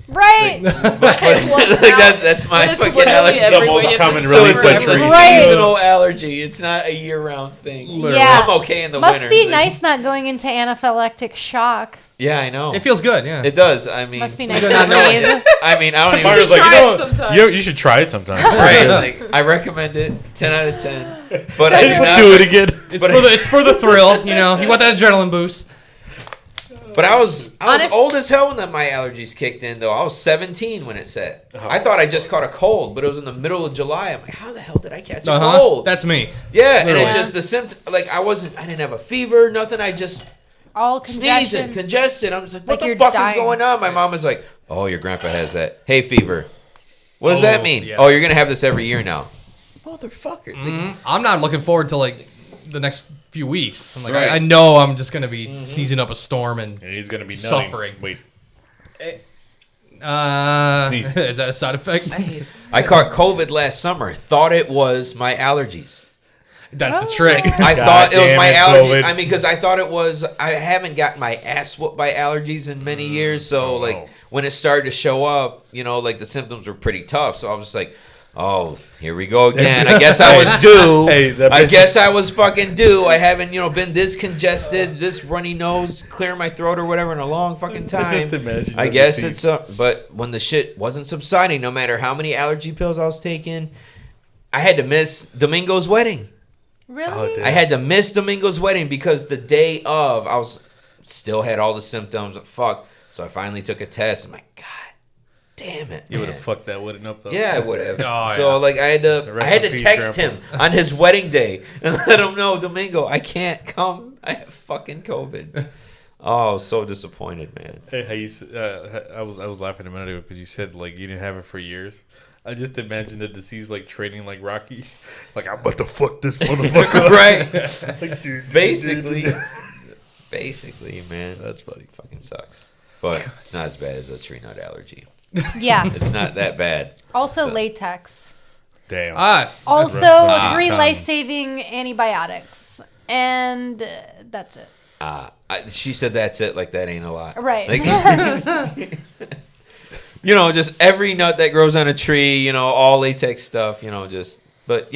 right. That's my It's fucking literally allergy. everywhere. most You have common to So relief it's search like a for everywhere. Right. seasonal allergy. It's not a year-round thing. Yeah. I'm okay in the Must winter. be nice not going into anaphylactic shock. Yeah, I know. It feels good, yeah. It does. I mean, Must be nice do to not know it. breathe. I mean, I don't even. Mario's should like, try it sometime. you should try it sometime. Right, like, I recommend it. 10 out of 10. But I do not. Do it again. It's for the thrill, you know. You want that adrenaline boost. But I was Honest- old as hell when my allergies kicked in, though. I was 17 when it set. I thought I just caught a cold, but it was in the middle of July. I'm like, how the hell did I catch a cold? That's me. Yeah, and Literally. it just the symptom. Like I didn't have a fever, nothing. I just All congestion. sneezing, congested. I'm just like, what Like the you're fuck is dying. going on? My mom was like, oh, your grandpa has that hay fever. What does that mean? yeah. Oh, you're gonna have this every year now. Motherfucker. I'm not looking forward to like the next few weeks. I'm like, Right. I know I'm just gonna be seizing up a storm and And he's gonna be Suffering. Wait. Sneeze. Is that a side effect? I hate it. I caught COVID last summer. Thought it was my allergies. That's a trick. I God thought it was damn my it, allergy. COVID. I mean, because I thought it was. I haven't gotten my ass whooped by allergies in many years. So, like, no. when it started to show up, you know, like the symptoms were pretty tough. So I was just like, oh, here we go again. I guess I was due. Hey, that I bitch guess is- I was fucking due. I haven't, been this congested, this runny nose, clear my throat or whatever in a long fucking time. just imagine I that guess disease. it's but when the shit wasn't subsiding, no matter how many allergy pills I was taking, I had to miss Domingo's wedding. Really? Oh, damn. I had to miss Domingo's wedding because the day of, I was still had all the symptoms. Fuck. So I finally took a test. I'm like, God damn it. You would have man. fucked that wedding up though. Yeah, I would have. Oh, So yeah. like I had to Rest in peace, text Grandpa. him on his wedding day and let him know, Domingo, I can't come. I have fucking COVID. Oh, I was so disappointed, man. Hey, how you? I was laughing a minute ago because you said like you didn't have it for years. I just imagined the disease like training like Rocky, like I'm about to fuck this motherfucker. Right. Like, dude, Basically. Basically, man. That's funny. Fucking sucks. But it's not as bad as a tree nut allergy. Yeah. It's not that bad. Also So- latex. Damn. Also, Ah. 3 life-saving antibiotics. And that's it. She said that's it. Like that ain't a lot. Right. Like, just every nut that grows on a tree. All latex stuff. But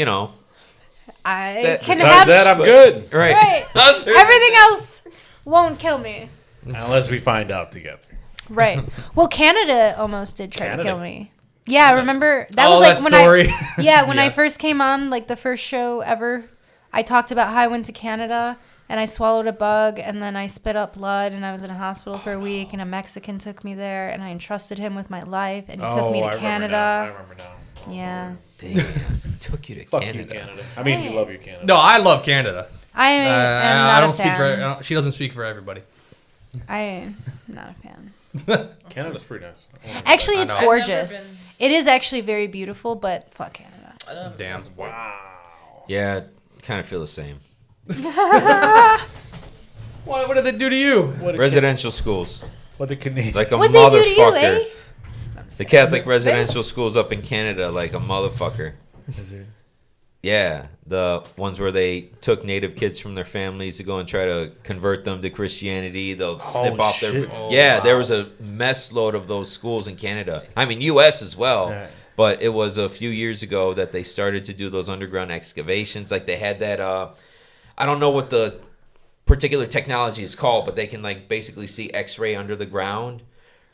I That- can Besides have... that, I'm good. right. Right. Everything else won't kill me. Unless we find out together. Right. Well, Canada almost did try Canada? to kill me. Yeah, remember that Oh, was like that when story. when I Yeah. first came on, like the first show ever. I talked about how I went to Canada and I swallowed a bug and then I spit up blood and I was in a hospital for a week and a Mexican took me there and I entrusted him with my life and he took me to I Canada. remember now. Yeah. Damn. Took you to Fuck Canada. you, Canada. I mean, you love you, Canada. No, I love Canada. I am I not don't a speak fan. for. She doesn't speak for everybody. I am not a fan. Canada's pretty nice. Actually, I it's know. gorgeous. I've never It is actually very beautiful, but fuck Canada. I don't have Damn. Wow. Yeah, kind of feel the same. What did they do to you? Residential schools, What the Canadian? like a What'd they do to you, motherfucker. eh? The Catholic residential schools up in Canada, like a motherfucker. Yeah, the ones where they took native kids from their families to go and try to convert them to Christianity. They'll snip off their. shit. Yeah, there was a mess load of those schools in Canada. I mean, U.S. as well. Yeah. But it was a few years ago that they started to do those underground excavations. Like they had that. I don't know what the particular technology is called, but they can like basically see X-ray under the ground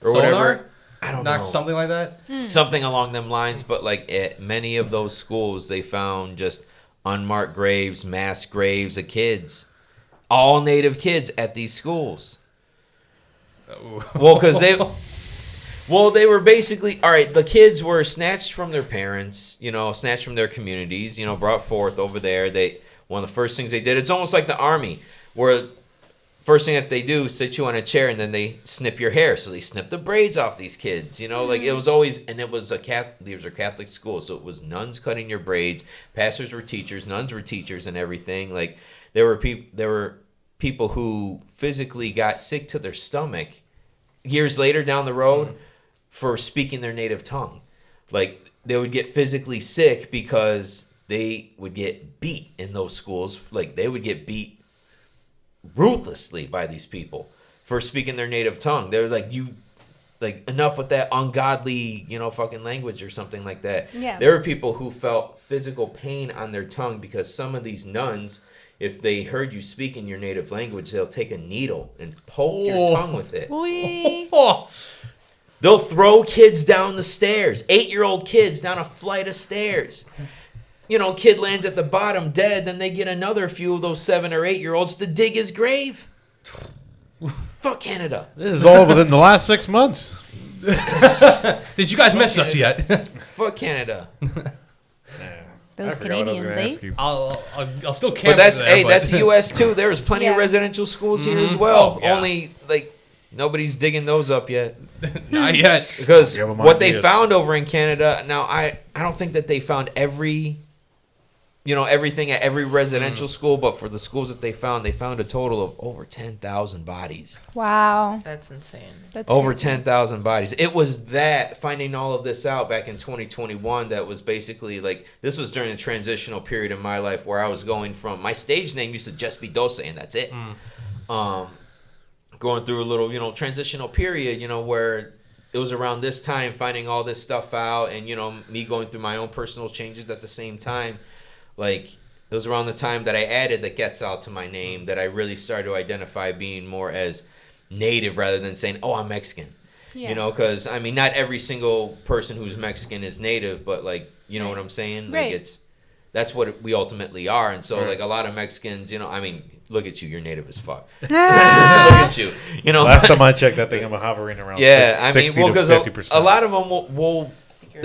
or Sonar? whatever. I don't know. Something like that? Something along them lines, but like at many of those schools, they found just unmarked graves, mass graves of kids, all native kids at these schools. Well, because they were basically, all right, the kids were snatched from their parents, snatched from their communities, brought forth over there. One of the first things they did, it's almost like the army, where first thing that they do is sit you on a chair and then they snip your hair. So they snip the braids off these kids, like it was always, and it was these were Catholic schools. So it was nuns cutting your braids. Pastors were teachers, nuns were teachers and everything. Like there were people who physically got sick to their stomach years later down the road for speaking their native tongue. Like they would get physically sick because they would get beat in those schools. Like they would get beat ruthlessly by these people for speaking their native tongue. They're like, enough with that ungodly, fucking language or something like that. Yeah. There were people who felt physical pain on their tongue because some of these nuns, if they heard you speak in your native language, they'll take a needle and poke your tongue with it. They'll throw kids down the stairs, 8-year-old kids down a flight of stairs. Kid lands at the bottom dead, then they get another few of those 7 or 8-year-olds to dig his grave. Fuck Canada. This is all within the last 6 months. Did you guys miss us yet? Fuck Canada. Those I forgot what I was Canadians, gonna eh? ask you. I'll still camp. But that's there, that's the U.S. too. There's plenty of Yeah. residential schools here as well. Oh, yeah. Only like nobody's digging those up yet. Not yet. Because Give 'em what they ideas. found over in Canada, now I don't think that they found everything at every residential school, but for the schools that they found a total of over 10,000 bodies. Wow. That's insane. That's Over crazy. 10,000 bodies. It was that, finding all of this out back in 2021, that was basically like, this was during a transitional period in my life where I was going from, my stage name used to just be Doce, and that's it. Going through a little, transitional period, where it was around this time finding all this stuff out and, me going through my own personal changes at the same time. Like, it was around the time that I added the Quetzal to my name that I really started to identify being more as native rather than saying, oh, I'm Mexican. Yeah. Because, I mean, not every single person who's Mexican is native, but, like, you know what I'm saying? Like, Right. that's what we ultimately are. And so, Right. like, a lot of Mexicans, I mean, look at you. You're native as fuck. Look Ah. at you. Last time I checked, I think I'm hovering around Yeah, I mean, 60 well, to because 50%. a lot of them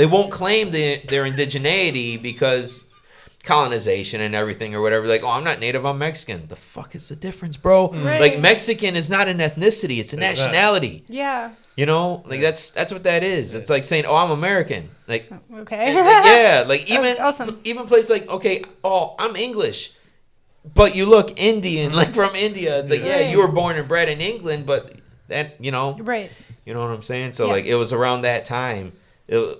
won't claim their indigeneity because colonization and everything or whatever. Like, oh, I'm not native, I'm Mexican. The fuck is the difference, bro? Right. Like, Mexican is not an ethnicity, it's a It's not. nationality. Yeah. Like that's what that is. It's like saying, oh, I'm American. Like, Okay. yeah, like even Awesome. even places like, okay, oh, I'm English, but you look Indian, like from India. It's like, yeah, Right. you were born and bred in England, but that, Right. you know what I'm saying? So Yeah. like it was around that time,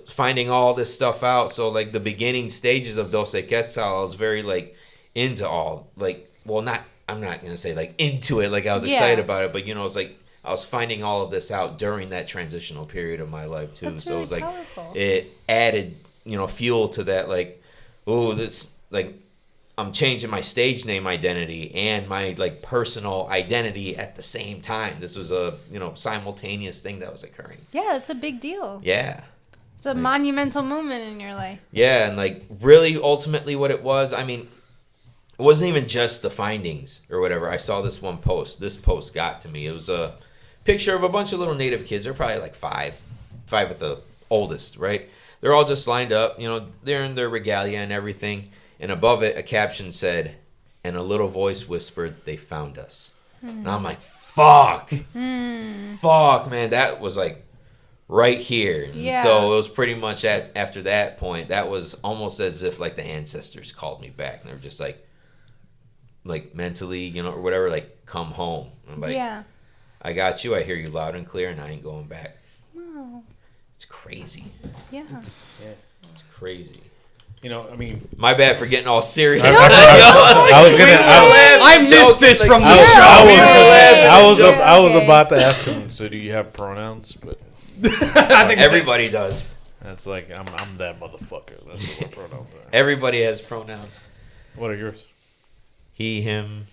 finding all this stuff out. So like the beginning stages of Doce Quetzal, I was very like into all like, well, I'm not gonna say like into it, like I was Yeah. excited about it, but it's like I was finding all of this out during that transitional period of my life too. That's So it was really like powerful. it added fuel to that, like, oh, this, like, I'm changing my stage name identity and my like personal identity at the same time. This was a simultaneous thing that was occurring. Yeah, it's a big deal. Yeah. It's a monumental moment in your life. Yeah, and like really ultimately what it was, I mean, it wasn't even just the findings or whatever. I saw this one post. This post got to me. It was a picture of a bunch of little native kids. They're probably like five at the oldest, right? They're all just lined up, they're in their regalia and everything. And above it, a caption said, and a little voice whispered, they found us. And I'm like, fuck. Fuck, man. That was like right here. And Yeah. so it was pretty much after that point, that was almost as if like the ancestors called me back. And they were just like mentally, or whatever, like, come home. And I'm like, Yeah. I got you. I hear you loud and clear, and I ain't going back. Oh, It's crazy. yeah. It's crazy. I mean, My bad for getting all serious. I was gonna. I missed this from the show. I was Okay. about to ask him. So, do you have pronouns? But I think Everybody does. that's like I'm that motherfucker. That's what pronouns are. Everybody has pronouns. What are yours? He, him.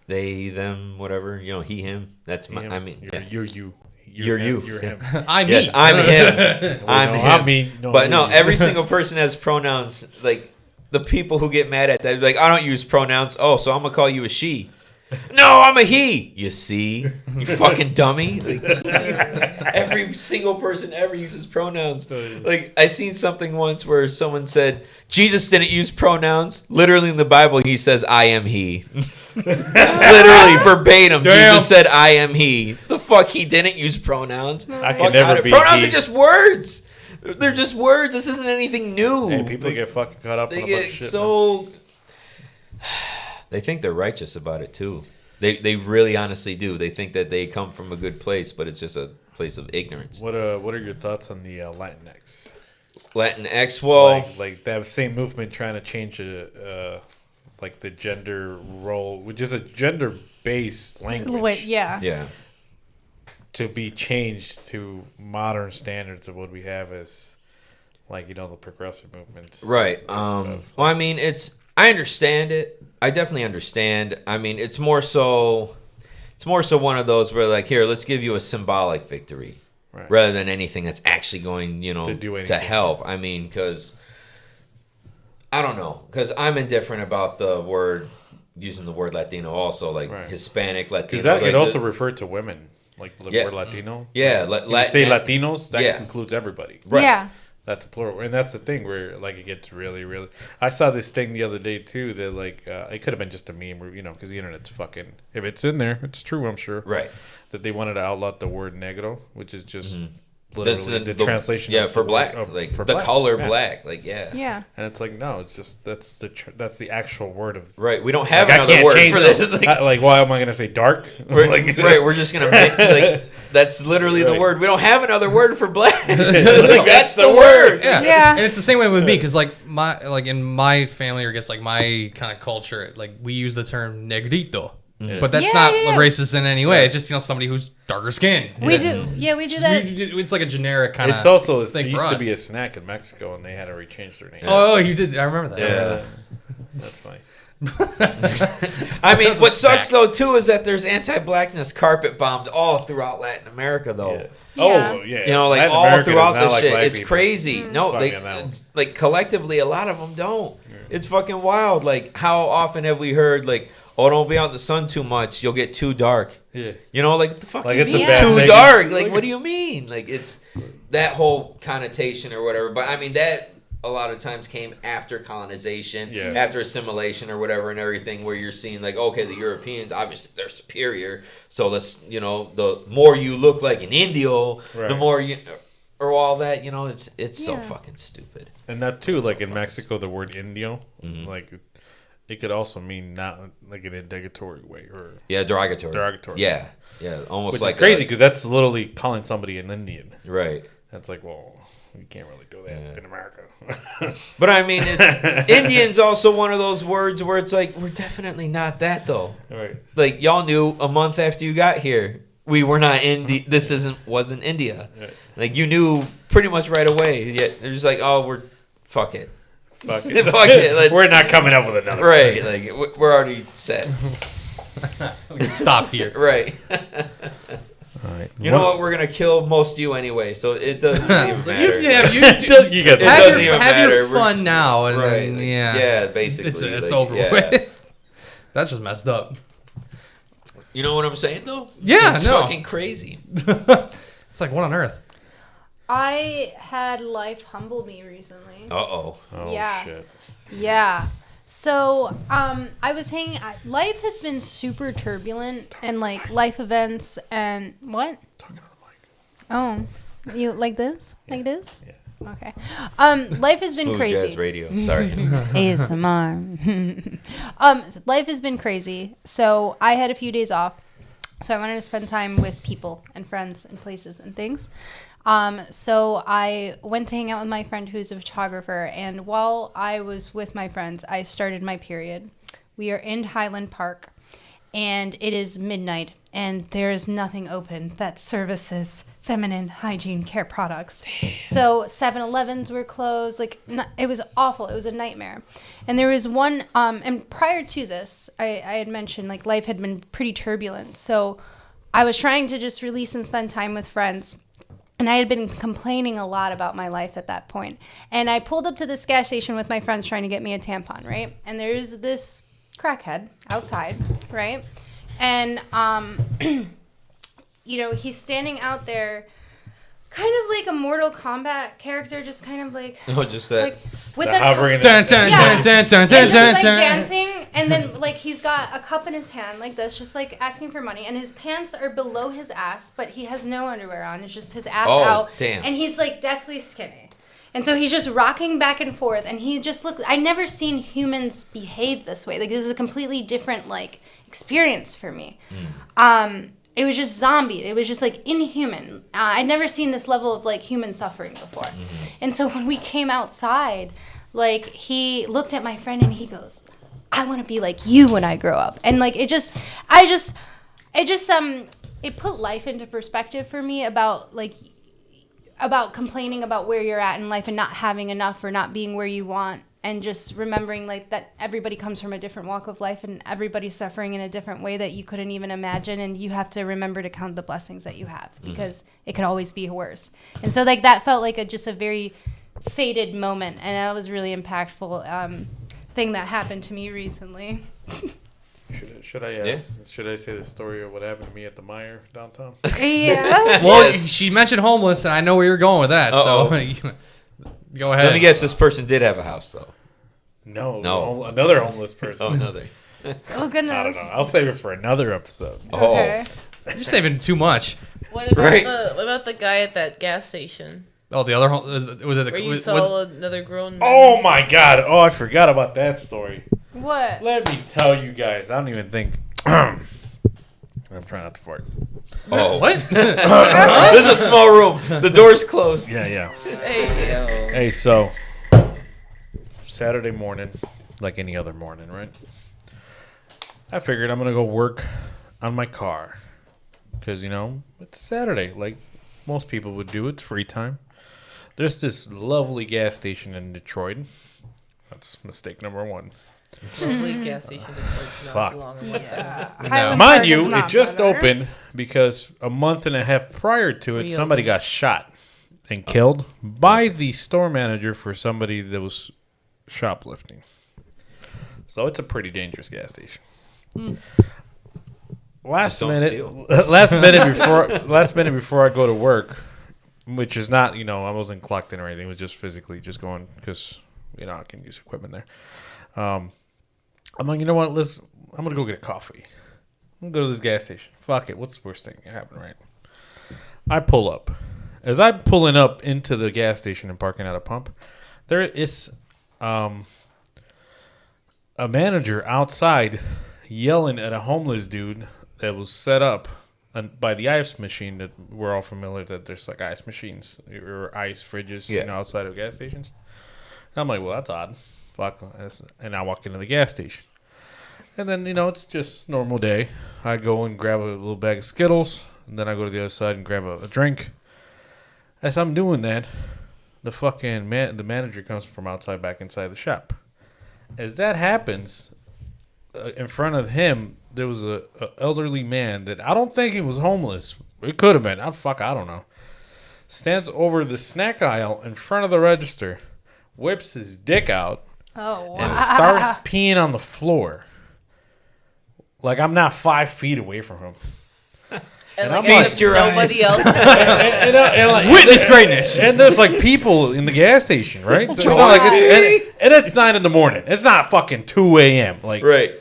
they, them, whatever. You know, he, him. That's my. Him. I mean, You're you. You're him. you. You're him. I'm yes, me. I'm him. I'm no, him. I'm me. No, but no, you're you. every single person has pronouns. Like the people who get mad at that, like I don't use pronouns. Oh, so I'm gonna call you a she. No, I'm a he. You see, you fucking dummy. Like, every single person ever uses pronouns. Like I seen something once where someone said Jesus didn't use pronouns. Literally in the Bible, he says, "I am he." Literally verbatim, Damn. Jesus said, "I am he." The fuck, he didn't use pronouns. I Fuck can never outta- be Pronouns he. are just words. They're just words. This isn't anything new. Hey, people Like, get fucking caught up they in a bunch get of shit. Man. so. They think they're righteous about it too. They really honestly do. They think that they come from a good place, but it's just a place of ignorance. What are your thoughts on the Latinx? Latinx, well, Like that same movement trying to change like the gender role, which is a gender-based language, Wait, yeah. yeah. to be changed to modern standards of what we have as, like, you know, the progressive movement. Right. Well, I mean, I understand it. I definitely understand. I mean, it's more so one of those where, like, here, let's give you a symbolic victory, Right. rather than anything that's actually going, To do to anything. help. I mean, because I don't know, because I'm indifferent about using the word Latino also, like Right. Hispanic, Latino. Because that like could also refer to women, like the Yeah. word Latino. yeah, When you say Latinos, that yeah. includes everybody. Right. Yeah. That's plural, and that's the thing where like it gets really, really. I saw this thing the other day too that like it could have been just a meme, or, you know, because the internet's fucking. If it's in there, it's true. I'm sure. Right. That they wanted to outlaw the word negro, which is just This literally is the translation. Yeah, of for the black, word, like for the black. color Yeah. black, like yeah. Yeah. And it's like no, it's just that's the actual word of. Right. We don't have Like, I another can't word change for those. this. Like, why am I gonna say dark? We're, Like- right, we're just gonna make like that's literally the Right. word. We don't have another word for black. No, Like, that's the word. Yeah. Yeah. And it's the same way with me because in my family, or I guess like my kind of culture, like we use the term negrito. Yeah. But that's Yeah, not yeah, yeah. racist in any way. It's just, somebody who's darker skinned. We do. Yeah, we do that. It's like a generic kind of. It's also it thing used for to us. be a snack in Mexico, and they had to rechange their name. Oh, you did. I remember that. Yeah. That's funny. I mean, That's a what sucks snack. though too is that there's anti-blackness carpet bombed all throughout Latin America though. Yeah. Yeah. Oh yeah. You know, like Latin all America throughout does not this like shit. black It's people. crazy. No, Fuck they me on that one. like collectively a lot of them don't. It's fucking wild. Like how often have we heard like, oh, don't be out in the sun too much. You'll get too dark. Yeah. You know, like the fuck Like do you it's a mean bad too thing. dark? Like what do you mean? Like it's that whole connotation or whatever. But I mean that a lot of times came after colonization, Yeah. after assimilation or whatever and everything, where you're seeing like, okay, the Europeans obviously they're superior, so let's the more you look like an Indio, Right. the more you or all that. It's so Yeah. fucking stupid. And that too, like in fucking Mexico, the word Indio, Mm-hmm. like it could also mean not like in a derogatory way or Yeah, derogatory. Derogatory. Yeah, almost which like is crazy because that's literally calling somebody an Indian. right. That's like, well, you can't really do that Yeah. in America. But I mean, it's Indian's also one of those words where it's like we're definitely not that though. Right. Like y'all knew a month after you got here, we were not wasn't India. Right. Like you knew pretty much right away. Yet they're just like, oh, fuck it, Fuck it. Fuck it, We're not coming up with another. right? Like we're already set, We can stop here. right? All right. You know what? We're gonna kill most of you anyway, so it doesn't even matter. You get You get It have doesn't your, even have your matter. fun now, and right? then, like, yeah, basically, it's like, over yeah. with. That's just messed up. You know what I'm saying though? Yeah, it's no. fucking crazy. It's like, what on earth? I had life humble me recently. Oh. Oh Yeah. shit. Yeah. So, I was life has been super turbulent, and like life events and what? Oh, you like this? Like this? Yeah. Okay. Life has been Smooth crazy. jazz radio. Sorry. ASMR. Life has been crazy. So I had a few days off. So I wanted to spend time with people and friends and places and things. So I went to hang out with my friend who's a photographer. And while I was with my friends, I started my period. We are in Highland Park and it is midnight and there is nothing open that services feminine hygiene care products. So 7-Elevens were closed. Like, it was awful. It was a nightmare. And there was one, and prior to this, I had mentioned, like, life had been pretty turbulent. So I was trying to just release and spend time with friends. And I had been complaining a lot about my life at that point. And I pulled up to this gas station with my friends trying to get me a tampon, right? And there's this crackhead outside, right? And, you know, he's standing out there kind of like a Mortal Kombat character, just kind of like... Oh, just that. Like, with The hovering. and just like dancing, and then like he's got a cup in his hand like this, just like asking for money, and his pants are below his ass, but he has no underwear on. It's just his ass out. Damn. And he's like deathly skinny. And so he's just rocking back and forth, and he just looks... I never seen humans behave this way. Like, this is a completely different, like, experience for me. It was just zombie. It was just, like, inhuman. I'd never seen this level of, like, human suffering before. And so when we came outside, like, he looked at my friend, and he goes, I want to be like you when I grow up. And, like, it put life into perspective for me about complaining about where you're at in life and not having enough or not being where you want, and just remembering like that everybody comes from a different walk of life and everybody's suffering in a different way that you couldn't even imagine, and you have to remember to count the blessings that you have, because it could always be worse. And so like that felt like just a very faded moment, and that was really impactful thing that happened to me recently. Should I say the story of what happened to me at the Meijer downtown? Yeah. Well, she mentioned homeless, and I know where you're going with that. So go ahead. Let me guess, this person did have a house, though. No. Another homeless person. Oh, another. Oh, goodness. I don't know. I'll save it for another episode. Okay. You're saving too much. What about Right. what about the guy at that gas station? Oh, the other was it the Where you saw another grown man? Oh my god. Oh, I forgot about that story. What? Let me tell you guys. I don't even think. I'm trying not to fart. Oh. what? This is a small room. The door's closed. Yeah. Hey, yo. Hey, so Saturday morning, like any other morning, right? I figured I'm gonna go work on my car because it's Saturday, like most people would do. It's free time. There's this lovely gas station in Detroit. That's mistake number one. Lovely gas station. Not Fuck. belong in one sentence. Highland Mind Park is you, not it just better. opened because a month and a half prior to it, Reopened. somebody got shot and killed by the store manager for somebody that was shoplifting. So it's a pretty dangerous gas station. Last don't minute before I go to work, which is not, I wasn't clocked in or anything. It was just physically just going because, I can use equipment there. I'm like, you know what? I'm going to go get a coffee. I'm going to go to this gas station. Fuck it. What's the worst thing that can happen, right? I pull up. As I'm pulling up into the gas station and parking at a pump, there is a manager outside yelling at a homeless dude that was set up by the ice machine that we're all familiar that there's like ice machines or ice fridges outside of gas stations. And I'm like, well, that's odd. Fuck. And I walk into the gas station. And then, it's just normal day. I go and grab a little bag of Skittles, and then I go to the other side and grab a drink. As I'm doing that, the fucking the manager comes from outside back inside the shop. As that happens, in front of him, there was a elderly man that I don't think he was homeless. It could have been. I don't know. Stands over the snack aisle in front of the register, whips his dick out, and starts peeing on the floor. Like I'm not 5 feet away from him. And I'm like, feast your nobody eyes. else. And like, Witness greatness. And there's like people in the gas station, right? So it's not like and it's 9 a.m. It's not fucking 2 a.m. Like Right.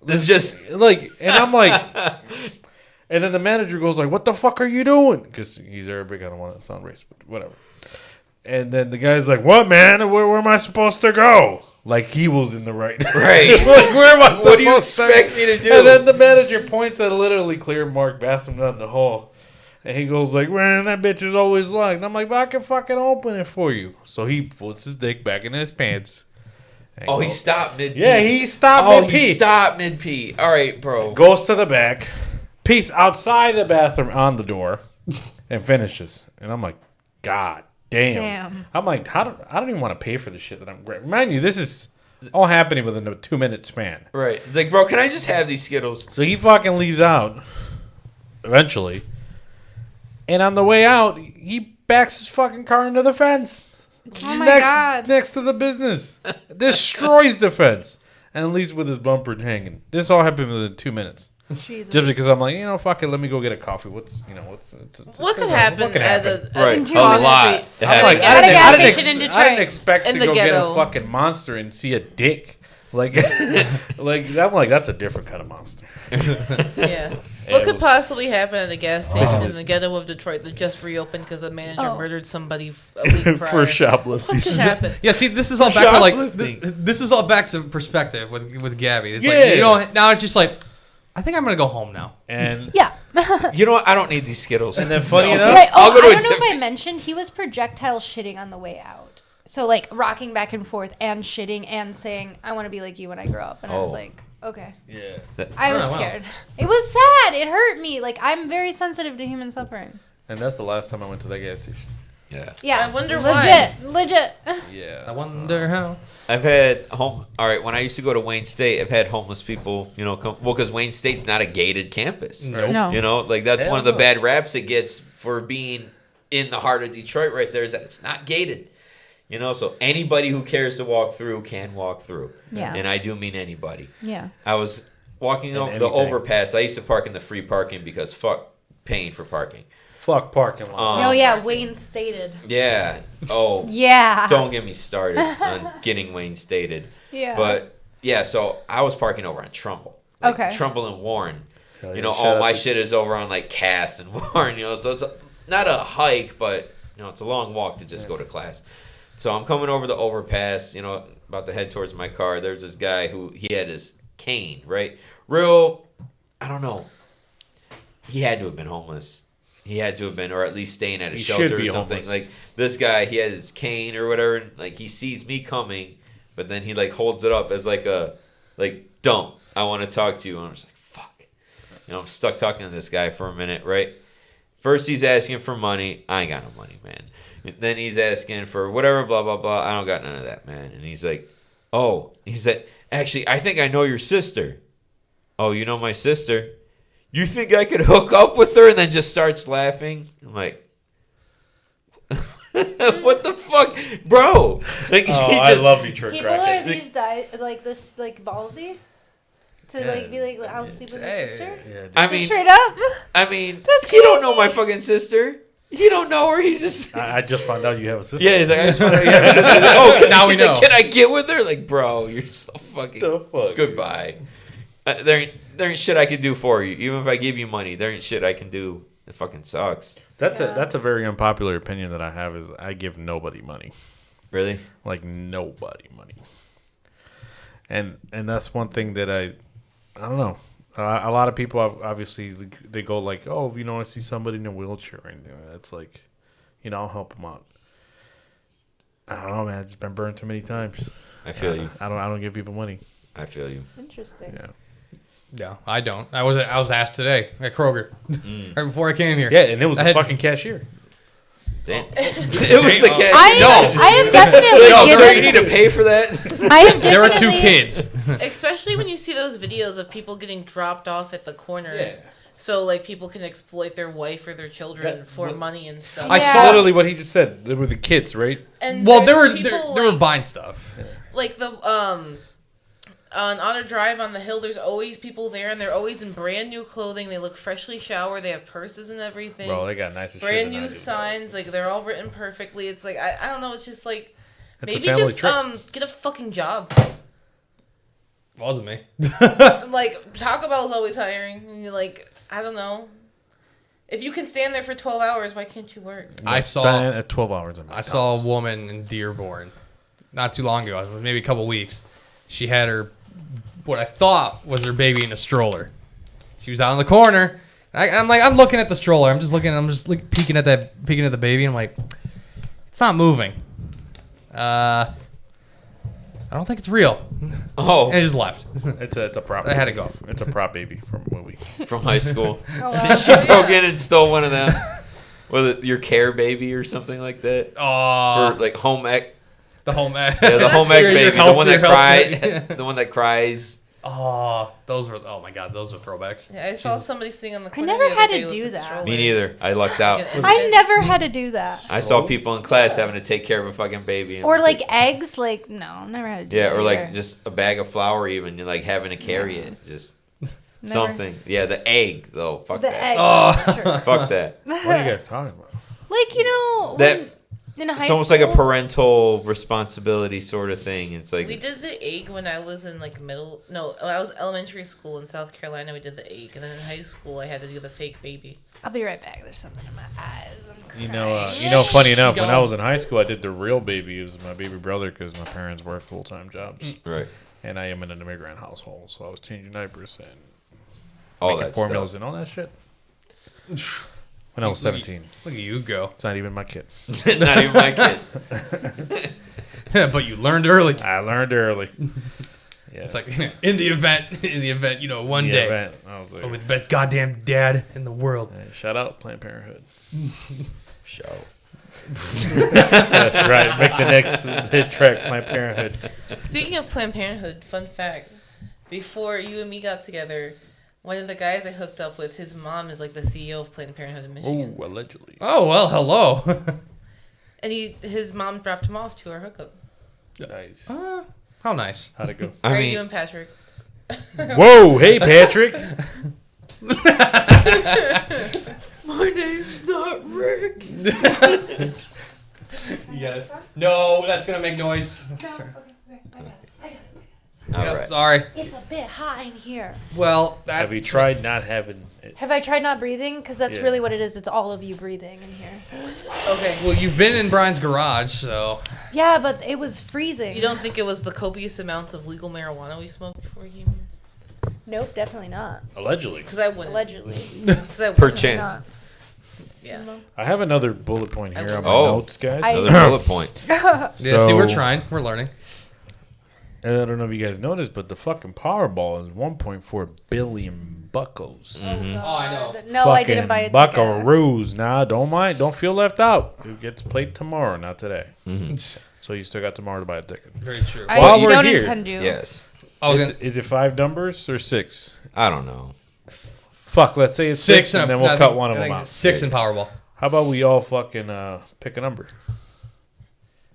It's just like, and I'm like, and then the manager goes like, "What the fuck are you doing?" Because he's Arabic. I don't want to sound racist, but whatever. And then the guy's like, "What, man? Where am I supposed to go?" Like he was in the right. right. Like where am I supposed What do you to expect me to do? And then the manager points at a literally clear marked bathroom down the hall. And he goes like, "Man, that bitch is always locked." And I'm like, "But I can fucking open it for you." So he puts his dick back in his pants. He stopped mid-pee. Yeah, he stopped mid-pee. He stopped mid-pee. All right, bro. Goes to the back, pees outside the bathroom on the door, and finishes. And I'm like, God damn. Damn. I'm like, I don't even want to pay for the shit that I'm grabbing. Mind you, this is all happening within a 2-minute span. Right. It's like, bro, can I just have these Skittles? So he fucking leaves out eventually. And on the way out, he backs his fucking car into the fence. Oh my God. Next to the business. Destroys the fence. And leaves with his bumper hanging. This all happened within 2 minutes. Jesus. Just because I'm like, fuck it, let me go get a coffee. What could happen What could happen? Right. In two A hours. lot. I'm like, At a gas station in I didn't Detroit. expect In to the go get a ghetto. fucking monster and see a dick. Like, I'm like, that's a different kind of monster. Yeah. Yeah, What it could was- possibly happen at a gas station in was- the ghetto of Detroit that just reopened because a manager Oh. murdered somebody a week prior? For shoplifting. What could happen? Yeah, see, this is all back to like Shoplifting. this is all back to perspective with Gabby. It's Yeah. like now it's just like I think I'm gonna go home now. And Yeah. You know what? I don't need these Skittles. And then funny enough, Right. Oh, I'll go to I a don't know if different- I mentioned he was projectile shitting on the way out. So like rocking back and forth and shitting and saying, "I want to be like you when I grow up." And I was Oh. like, "Okay." yeah. I was Oh, wow. scared. It was sad. It hurt me. Like I'm very sensitive to human suffering. And that's the last time I went to that gas station. Yeah. Yeah. I wonder Legit. Yeah. I wonder how. I've had All right, when I used to go to Wayne State, I've had homeless people, come. Well, because Wayne State's not a gated campus. Nope. No. Like that's Hell one of the no. bad raps it gets for being in the heart of Detroit. Right there is that it's not gated. So anybody who cares to walk through can walk through. Yeah. And I do mean anybody. Yeah. I was walking And over the anything. overpass. I used to park in the free parking because fuck paying for parking. Fuck parking lot. Oh yeah, Wayne stated. Yeah. Oh. Yeah. Don't get me started on getting Wayne Stated. Yeah. But yeah, so I was parking over on Trumbull. Okay. Trumbull and Warren. Hell yeah, All shout out my to- shit is over on like Cass and Warren. So it's not a hike, but it's a long walk to just go to class. So I'm coming over the overpass. About to head towards my car. There's this guy who he had his cane, right? Real, I don't know. He had to have been homeless. He had to have been, or at least staying at a He should shelter or be something. homeless. Like this guy, he had his cane or whatever, and like he sees me coming, but then he like holds it up as like a don't. I want to talk to you, and I'm just like fuck. I'm stuck talking to this guy for a minute, right? First he's asking for money. I ain't got no money, man. And then he's asking for whatever, blah blah blah. I don't got none of that, man. And he's like, oh, he said, actually, I think I know your sister. Oh, you know my sister? You think I could hook up with her? And then just starts laughing. I'm like, what the fuck, bro? Like, I love Detroit People are crackheads. these like this like ballsy to like be like I'll sleep with your Hey. sister. Yeah, dude. I mean, Straight up. That's you don't know crazy. my fucking sister. You don't know her. You just I just found out you have a sister. yeah. He's like, I just want to. Yeah, oh, Now we he's like, know. Can I get with her? Like, bro, you're so fucking. The fuck? Goodbye. There ain't shit I can do for you. Even if I give you money, there ain't shit I can do. It fucking sucks. That's Yeah. a very unpopular opinion that I have is I give nobody money. Really? Like nobody money. And that's one thing that I don't know. A lot of people obviously they go like, oh, I see somebody in a wheelchair or anything. It's like, I'll help them out. I don't know, man. I've just been burned too many times. I feel you. I don't give people money. I feel you. Interesting. Yeah. Yeah, I don't. I was asked today at Kroger right before I came here. Yeah, and it was I a had- fucking cashier. Damn. It was the cat. I have definitely No, given. so you need to pay for that? I have There were two definitely- kids. Especially when you see those videos of people getting dropped off at the corners. Yeah. So like people can exploit their wife or their children That- for what- money and stuff. I Yeah. saw Literally what he just said. They were the kids, right? And Well, they there's were people, they were like- buying stuff. like the on Honor Drive on the hill, there's always people there, and they're always in brand new clothing. They look freshly showered. They have purses and everything. Bro, they got nicer shit brand than I new do. signs. Like they're all written perfectly. It's like I don't know. It's just like It's a maybe family just trip. get a fucking job. Wasn't me. Like Taco Bell's always hiring, and you're like, I don't know. If you can stand there for 12 hours, why can't you work? I saw Spent at 12 hours. At I saw a woman in Dearborn not too long ago, maybe a couple weeks. She had her what I thought was her baby in a stroller. She was out in the corner. I'm looking at the stroller. I'm just like, peeking at the baby. And I'm like, it's not moving. I don't think it's real. Oh, And I just left. It's a prop. I had to go. It's a prop baby from a movie. from high school. Oh, wow. She broke in and stole one of them. Was your Care Baby or something like that? Oh, For like home ec. the home ec. Yeah, the home ec Your baby, health- the one that your health- cried, the one that cries. Oh, those were. Oh my God, those were throwbacks. Yeah, I saw somebody sitting on the corner. never the other had to day with do a that. stroller. Me neither. I lucked out. Like an I infant. never had to do that. I saw people in class having to take care of a fucking baby. and Or it's like eggs, like no, never had to do yeah, that or like either. just a bag of flour, even you're like having to carry it, just Never. something. Yeah, the egg though. Fuck The that. egg. Oh. Sure. Fuck that. What are you guys talking about? Like That in high it's almost school, like a parental responsibility sort of thing. It's like We did the egg when I was in like I was elementary school in South Carolina. We did the egg, and then in high school I had to do the fake baby. I'll be right back. There's something in my eyes. I'm crying. You know, funny enough, when Go. I was in high school, I did the real baby. It was my baby brother because my parents worked full-time jobs, right. and I am in an immigrant household, so I was changing diapers and All making that formulas stuff. and all that shit. When I was 17, Look at you go. it's not even my kid. Not even my kid. But you learned early. I learned early. Yeah. It's like in the event, one Yeah, day man, I was like, I'll be the best goddamn dad in the world. hey, shout out Planned Parenthood. Show. That's right. Make the next hit track Planned Parenthood. Speaking of Planned Parenthood, fun fact: before you and me got together, one of the guys I hooked up with, his mom is like the CEO of Planned Parenthood in Michigan, Oh, allegedly. Oh well, hello. and his mom dropped him off to our hookup. Nice. How nice. How'd it go? How I are mean, you doing, Patrick? Whoa, hey Patrick. my name's not Rick. Yes. No, that's gonna make noise. All Yep, right. sorry. It's a bit hot in here. Well, that. Have you tried not having it? Have I tried not breathing? Because that's Yeah. really what it is. It's all of you breathing in here. Okay. Well, you've been in Brian's garage, so. Yeah, but it was freezing. You don't think it was the copious amounts of legal marijuana we smoked before you came here? Nope, definitely not. Allegedly. Because I wouldn't. Allegedly. Because I Per wouldn't. chance. Not. Yeah. I have another bullet point here on my Oh. notes, guys. Another bullet point. Yeah, see, we're trying. We're learning. I don't know if you guys noticed, but the fucking Powerball is 1.4 billion buckos. Oh, I know. No, I didn't buy a ticket. Buckaroos. Nah, don't mind. Don't feel left out. It gets played tomorrow, not today. So you still got tomorrow to buy a ticket. Very true. I While we're don't here- intend to. Yes. I was Is it 5 numbers or 6? I don't know. Fuck, let's say it's 6, and then we'll cut one of them out. 6 in Powerball. How about we all fucking pick a number?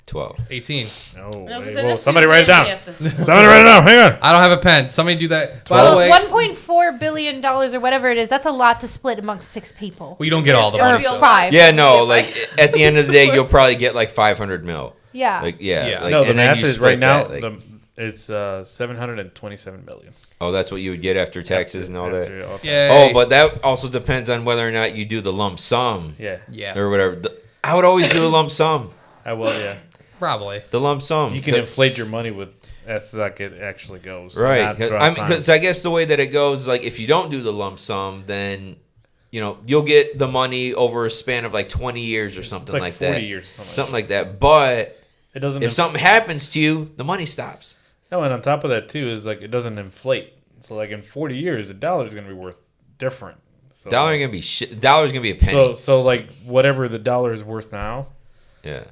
12. 18. No, No, wait, 'cause then whoa, if somebody we write it win, down. we have to- Somebody write it down. Hang on. I don't have a pen. Somebody do that. By the Well, way, $1.4 billion or whatever it is, that's a lot to split amongst 6 people. we don't get all the Or money. be so. all 5. Yeah, no, like at the end of the day, you'll probably get like 500 mil. Yeah. Like, yeah. Yeah. Like, No, the and then math you is split right now. that, like- It's 727 million. oh, that's what you would get after taxes and all that. After all Yay. Oh, but that also depends on whether or not you do the lump sum yeah, Yeah, or whatever. I would always do a lump sum. I will. Yeah, The probably. lump sum. you can inflate your money with as like it actually goes. Right. not throughout I mean, time. because I guess the way that it goes, like if you don't do the lump sum, then you'll get the money over a span of like 20 years or something it's like 40 that. years. Something. Something like that. But It doesn't. if something happens to you, the money stops. No, and on top of that too is like it doesn't inflate. So like in 40 years, the dollar is going to be worth different. So, Dollar's gonna be shit. Dollar's gonna be a penny. So like whatever the dollar is worth now, yeah.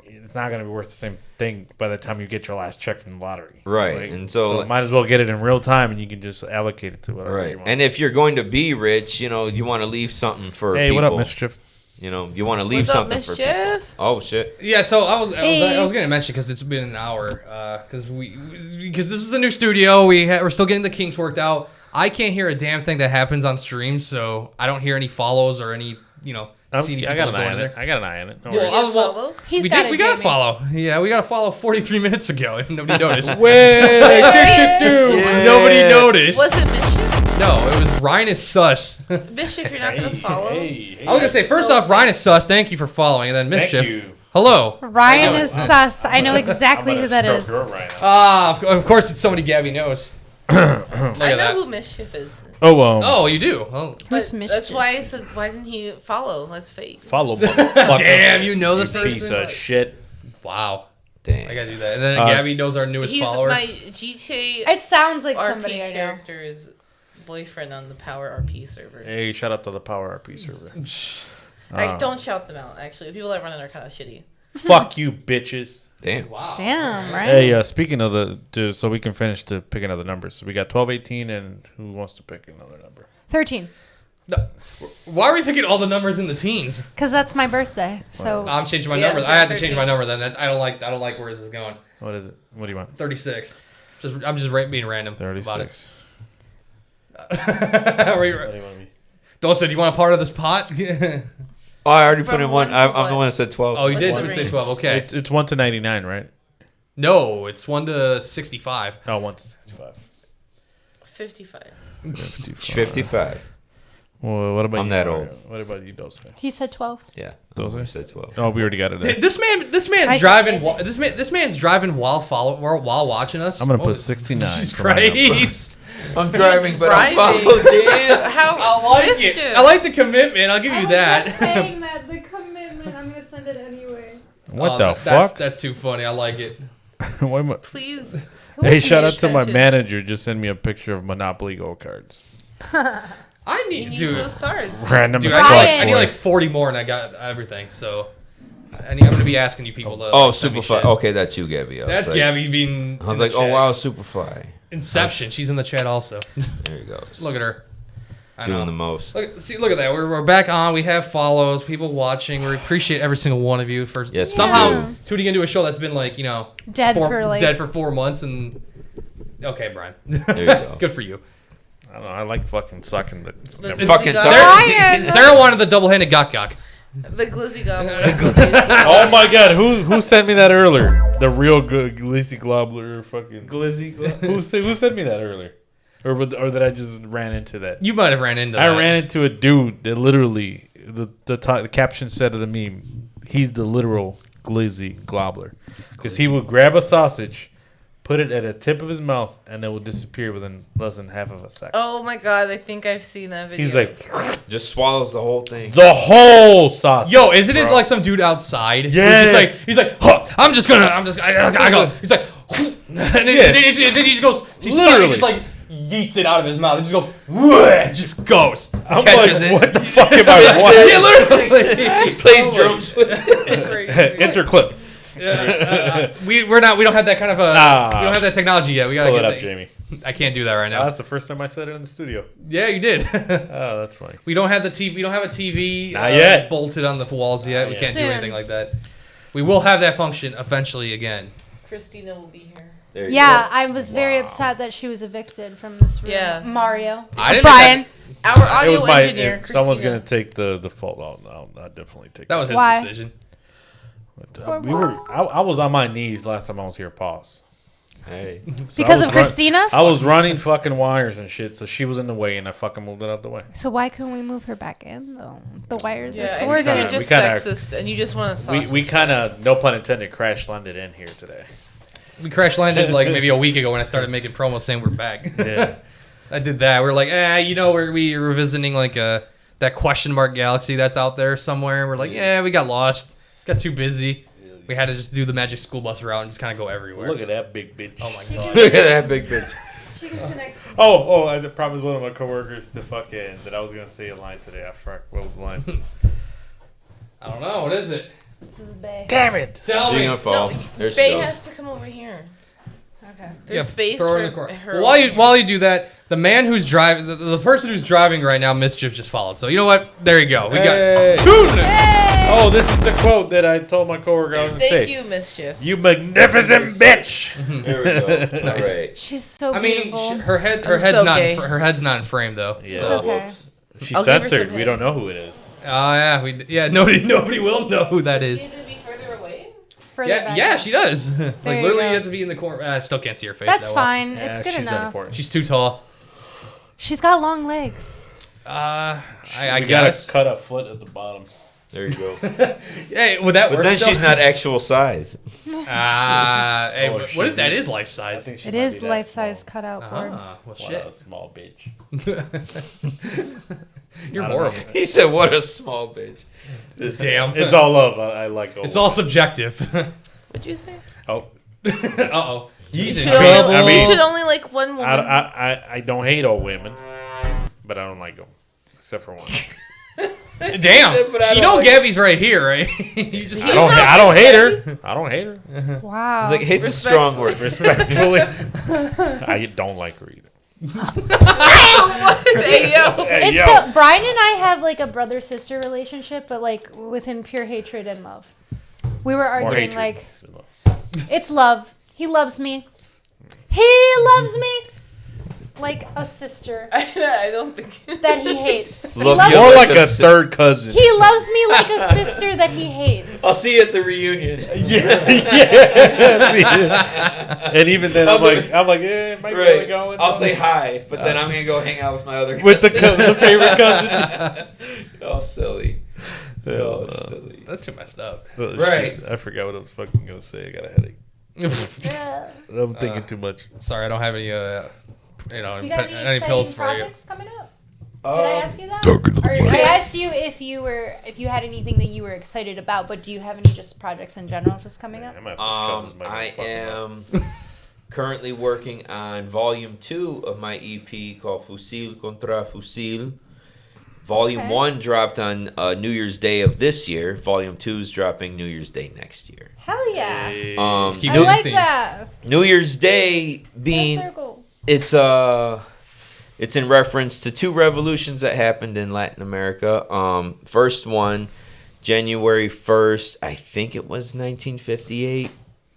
it's not going to be worth the same thing by the time you get your last check from the lottery. Right, Like, and so, like- might as well get it in real time, and you can just allocate it to whatever Right. you want. And if you're going to be rich, you want to leave something for hey, people. what up, Mischief? You want to leave What's up, something for people. Mischief? Oh shit. Yeah, so I was Hey. going to mention because it's been an hour because this is a new studio. We're still getting the kinks worked out. I can't hear a damn thing that happens on stream, so I don't hear any follows or any see any I people got an eye going on in it. there. I got an eye on it. Don't Well, worry. You well, follow? He's we got did. it, We got to Jamie. follow. Yeah, we got to follow 43 minutes ago, and nobody noticed. Wait, Yeah. Nobody noticed. Was it Mischief? No, it was Ryan is sus. I Mischief, you're not going to follow? was gonna say first So off, Ryan is sus. Thank you for following, and then Mischief. Thank you. Hello. Ryan How you is doing? sus. I know exactly who that is. Of course, it's somebody Gabby knows. Look I at know that. who Mischief is. Oh, you do. Oh, But Who's that's Mischief? why I said, why didn't he follow? That's fake. Follow, motherfucker. damn! You know this Person. Piece of shit. Wow. Damn. I gotta do that. And then Uh, Gabby knows our newest He's follower. my GTA It sounds like RP somebody I know. character's boyfriend on the Power RP server. Hey, shout out to the Power RP server. Don't shout them out. Actually, the people that run it are kind of shitty. Fuck you, bitches. Damn. Wow. Damn, right? Hey, speaking of so we can finish to picking other numbers. So we got 12, 18, and who wants to pick another number? 13. No. Why are we picking all the numbers in the teens? Because that's my birthday. So I'm changing my Yeah, number. so I have to 13. change my number then. I don't like where this is going. What is it? What do you want? 36. I'm just being random about it. 36. What do you What do you want to be? Dulce, do you want a part of this pot? Oh, I already put From in one. 1 to I'm the what? one that said 12. Oh, you What's did? the You say range? 12. Okay. It's 1 to 99, right? No, it's 1 to 65. Oh, 1 to 65. 55. 55. Well, what about I'm you? that Mario? old. What about you, Dose? he said 12. Yeah. Those I are- said 12. Oh, we already got it. There. This man's I- driving. This man's driving while watching us. I'm gonna Oh, put 69. Jesus for my number. Christ! I'm driving, but I'm Driving. followed, Dan. How I like it. mischief. I like the commitment. I'll give you that. saying that the commitment. I'm gonna send it anyway. What the That's, fuck? that's too funny. I like it. Why am I- Please. Hey, shout out to my attention. manager. Just send me a picture of Monopoly Go cards. I He need, needs dude. those cards. Random Dude, as I fuck, need, Ryan. I need boy. like 40 more, and I got everything. So, I'm gonna be asking you people to. Oh, like, send me Superfly. shit. Okay, that's you, Gabby. I was That's like- Gabby being. I was in like, the oh, chat. wow, Superfly. Inception. She's in the chat also. There you go. Look at her. I Doing know. the most. Look at that. We're back on. We have follows, people watching. We appreciate every single one of you for Yes, we somehow do. tuning into a show that's been Dead for 4 months and. Okay, Brian. There you go. Good for you. I don't know. I like fucking sucking the. Listen, Fucking Glizzy sorry. Ryan. Sarah wanted the double-handed gok. The Glizzy Goblin. Oh my god, who sent me that earlier? The real good Glizzy Globler fucking. Glizzy. Who sent me that earlier? Or that I just ran into that? You might have ran into I that. ran into a dude that literally the caption said of the meme, he's the literal Glizzy Globler, because he would grab a sausage, put it at the tip of his mouth, and it would disappear within less than half of a second. Oh my god, I think I've seen that video. He's like Just swallows the whole thing. the whole sausage. Yo, isn't it bro. like some dude outside? Yes. He's like, huh, I go. He's like, and then he goes, he Literally. just like yeets it out of his mouth. It just goes, "Whoa," it just goes. I'm catches like, it. what the fuck am I Yeah, watching? literally. He plays drums with it. Crazy. Enter clip. We don't have that kind of we don't have that technology yet. We gotta Pull it get up, that- Jamie. I can't do that right Oh, now. that's the first time I said it in the studio. Yeah, you did. Oh, that's funny. We don't have the TV. We don't have a TV Not yet. bolted on the walls yet. Not We yet. can't do Soon. anything like that. We will have that function eventually again. Christina will be here. There you Yeah, go. I was very upset that she was evicted from this room. Yeah. Mario. I didn't Brian. Our It audio was my. engineer, If someone's Christina. gonna take the fault, I'll definitely take That was his Why? decision. But, For we were. I was on my knees last time I was here. Pause. Hey. So Because I of was Christina? I was running fucking wires and shit, so she was in the way, and I fucking moved it out the way. So why couldn't we move her back in, though? The wires Yeah, are I think sorted. you're kinda- just we kinda- sexist, and you just want to We kind of, no pun intended, crash landed in here today. We crash landed like maybe a week ago when I started making promos saying we're back. Yeah. I did that. We're like, we're revisiting like that question mark galaxy that's out there somewhere. We're like, we got lost, got too busy. We had to just do the magic school bus route and just kind of go everywhere. Look at that big bitch. Oh my god. Look at that big bitch. She can sit next to me. Oh! I promised one of my coworkers to fucking that I was gonna say a line today. I forgot what was the line. I don't know. What is it? This is Bay. Damn it! Tell She's me. gonna fall. No, There she Faye goes. has to come over here. Okay. There's space throw it for in the corner. her. Well, while you do that, the man who's driving, the person who's driving right now, Mischief just followed. So you know what? There you go. We Hey. got two. Oh, this is the quote that I told my coworker I was gonna Thank say. you, Mischief. You magnificent bitch! There we go. All right. She's so I mean, beautiful. her head, I'm so gay. her head's not in frame though. Yeah. So. okay. Whoops. She I'll give her censored. some We don't know who it is. Oh yeah, nobody will know who that is. She needs to be further away. Further Yeah, back. yeah, she does. There Like you literally, go. you have to be in the corner. I still can't see her face. That's that well. fine. Yeah, It's good she's not enough. important. She's too tall. She's got long legs. I we guess. gotta cut a foot at the bottom. There you go. Hey, would that But work? then still? she's not actual size. Hey, Oh, what shit. if that is life I size? think she It might is be that life size small. cutout board. Well, What shit. a small bitch. You're I don't horrible. know. He said, "What a small bitch." Damn. It's all love. I like all. It's all subjective. What'd you say? Oh, Uh-oh. He's You in should only- trouble. I mean- you should only like one woman. I don't hate all women, but I don't like them, except for one. Damn, But I you don't know like Gabby's right here, right? You just He's I not don't hate Gabby. her. I don't hate her. Wow. It's like hate's a strong word. Respectfully, I don't like her either. Hey, yo. Hey, It's yo. so Brian and I have like a brother-sister relationship, but like within pure hatred and love. We were More arguing hatred. like it's love. He loves me. He loves me like a sister I don't think. that he hates. He Love loves, you More like like a a third cousin. he loves me like a sister that he hates. I'll see you at the reunion. Yeah. And even then, I'm like, it might be really Right. going. I'll say hi, but then I'm gonna go hang out with my other with the cousins. the favorite cousin. Oh, silly. Oh, Oh, silly. That's too messed up. Oh, Right. shit. I forgot what I was fucking gonna say. I got a headache. I'm thinking too much. Sorry, I don't have any, You got any any pills exciting for you. projects coming up? Did I ask you that? Or I asked you if you had anything that you were excited about, but do you have any just projects in general just coming up? I might have to shut this mic I fucking am currently working on volume 2 of my EP called Fusil contra Fusil. Volume Okay. 1 dropped on New Year's Day of this year. Volume 2 is dropping New Year's Day next year. Hell yeah! Hey. Let's keep I it like theme. that. New Year's Day being Circle. it's in reference to 2 revolutions that happened in Latin America. First one, January 1st, I think it was 1958.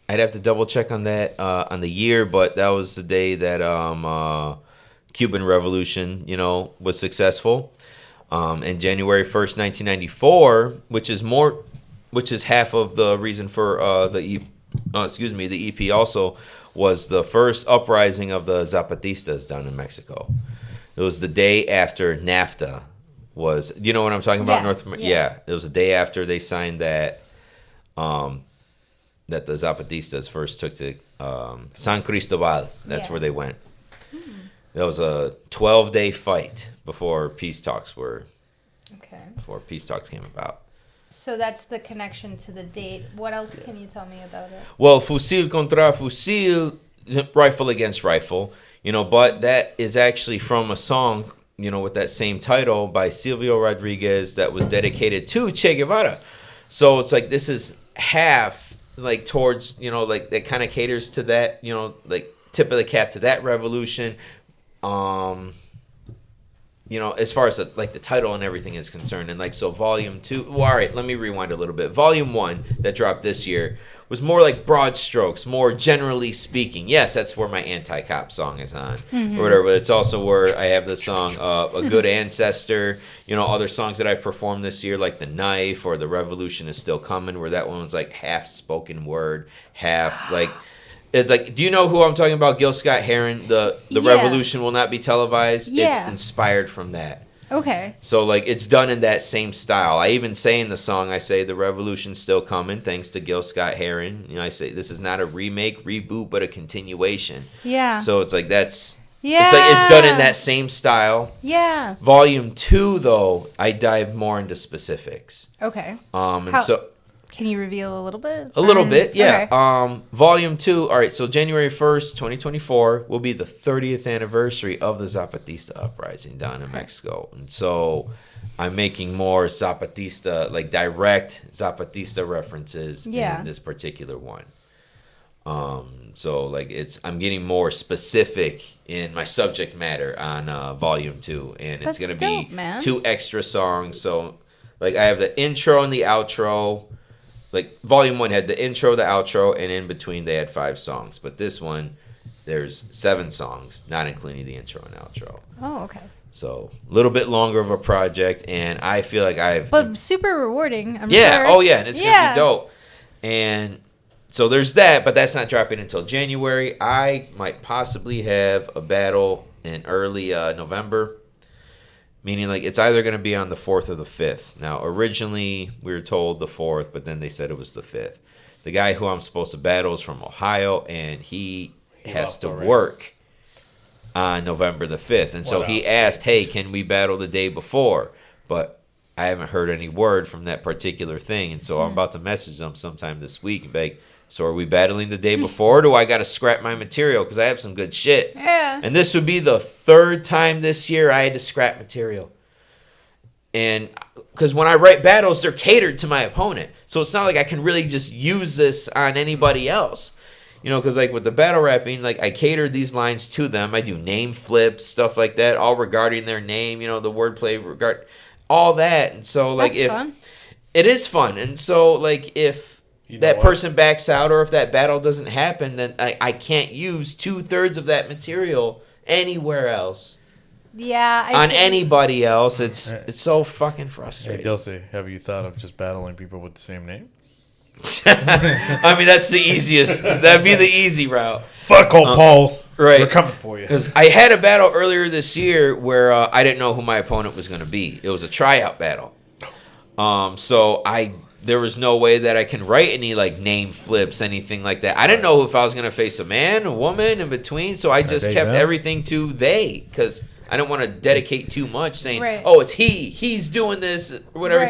I'd have to double check on that on the year, but that was the day that Cuban Revolution, was successful. And January 1st, 1994, which is half of the reason for the EP also was the first uprising of the Zapatistas down in Mexico. It was the day after NAFTA was. You know what I'm talking about? Yeah, North America. yeah. Yeah, it was the day after they signed that. That the Zapatistas first took to San Cristobal. That's Yeah. where they went. That was a 12-day fight before peace talks came about. So that's the connection to the date. What else can you tell me about it? Well, fusil contra fusil, rifle against rifle, but that is actually from a song, with that same title by Silvio Rodriguez that was dedicated to Che Guevara. So it's like this is half like towards, like that kind of caters to that, like tip of the cap to that revolution. As far as the title and everything is concerned, and like so volume 2, well, all right, let me rewind a little bit. Volume 1 that dropped this year was more like broad strokes, more generally speaking. Yes, that's where my anti-cop song is on or whatever, but it's also where I have the song A Good Ancestor, other songs that I performed this year like The Knife or The Revolution Is Still Coming, where that one was like half spoken word, half like it's like, do you know who I'm talking about? Gil Scott-Heron, the Yeah. Revolution Will Not Be Televised. Yeah. It's inspired from that. Okay. So like it's done in that same style. I even say in the song, I say the revolution's still coming thanks to Gil Scott-Heron. I say this is not a remake, reboot, but a continuation. Yeah. So it's like yeah. it's done in that same style. Yeah. Volume 2 though, I dive more into specifics. Okay. And How- so Can you reveal a little bit? a little bit, yeah. Okay. Volume 2, all right, so January 1st, 2024 will be the 30th anniversary of the Zapatista uprising down in Mexico. And so I'm making more Zapatista, like direct Zapatista references in this particular one. So like I'm getting more specific in my subject matter on Volume 2, and it's That's going to dope, be man. 2 extra songs. So like I have the intro and the outro. Like Volume 1 had the intro, the outro, and in between they had 5 songs. But this one, there's 7 songs, not including the intro and outro. Oh, okay. So a little bit longer of a project, and I feel like But super rewarding. I'm yeah, sure. oh yeah, and it's Yeah. gonna be dope. And so there's that, but that's not dropping until January. I might possibly have a battle in early November. Meaning, like, it's either going to be on the 4th or the 5th. Now, originally, we were told the 4th, but then they said it was the 5th. The guy who I'm supposed to battle is from Ohio, and he has left to already. work on November the 5th. And so What he up? asked, hey, can we battle the day before? But I haven't heard any word from that particular thing. And so I'm about to message them sometime this week and be like, so are we battling the day before, or do I got to scrap my material? Because I have some good shit. Yeah. And this would be the 3rd time this year I had to scrap material. And because when I write battles, they're catered to my opponent. So it's not like I can really just use this on anybody else. Because like with the battle rapping, like I cater these lines to them. I do name flips, stuff like that, all regarding their name, the wordplay, all that. And so like That's fun. It is fun. And so like if that person backs out or if that battle doesn't happen, then I can't use 2/3 of that material anywhere else. Yeah. On anybody else. It's so fucking frustrating. Hey, Doce, have you thought of just battling people with the same name? I mean, that's the easiest. That'd be the easy route. Fuck old Pauls. Right. We're coming for you. Because I had a battle earlier this year where I didn't know who my opponent was going to be. It was a tryout battle. So there was no way that I can write any like name flips, anything like that. I didn't know if I was going to face a man, a woman, in between. So I just kept everything to they, because I don't want to dedicate too much saying, oh, it's he's doing this, or whatever,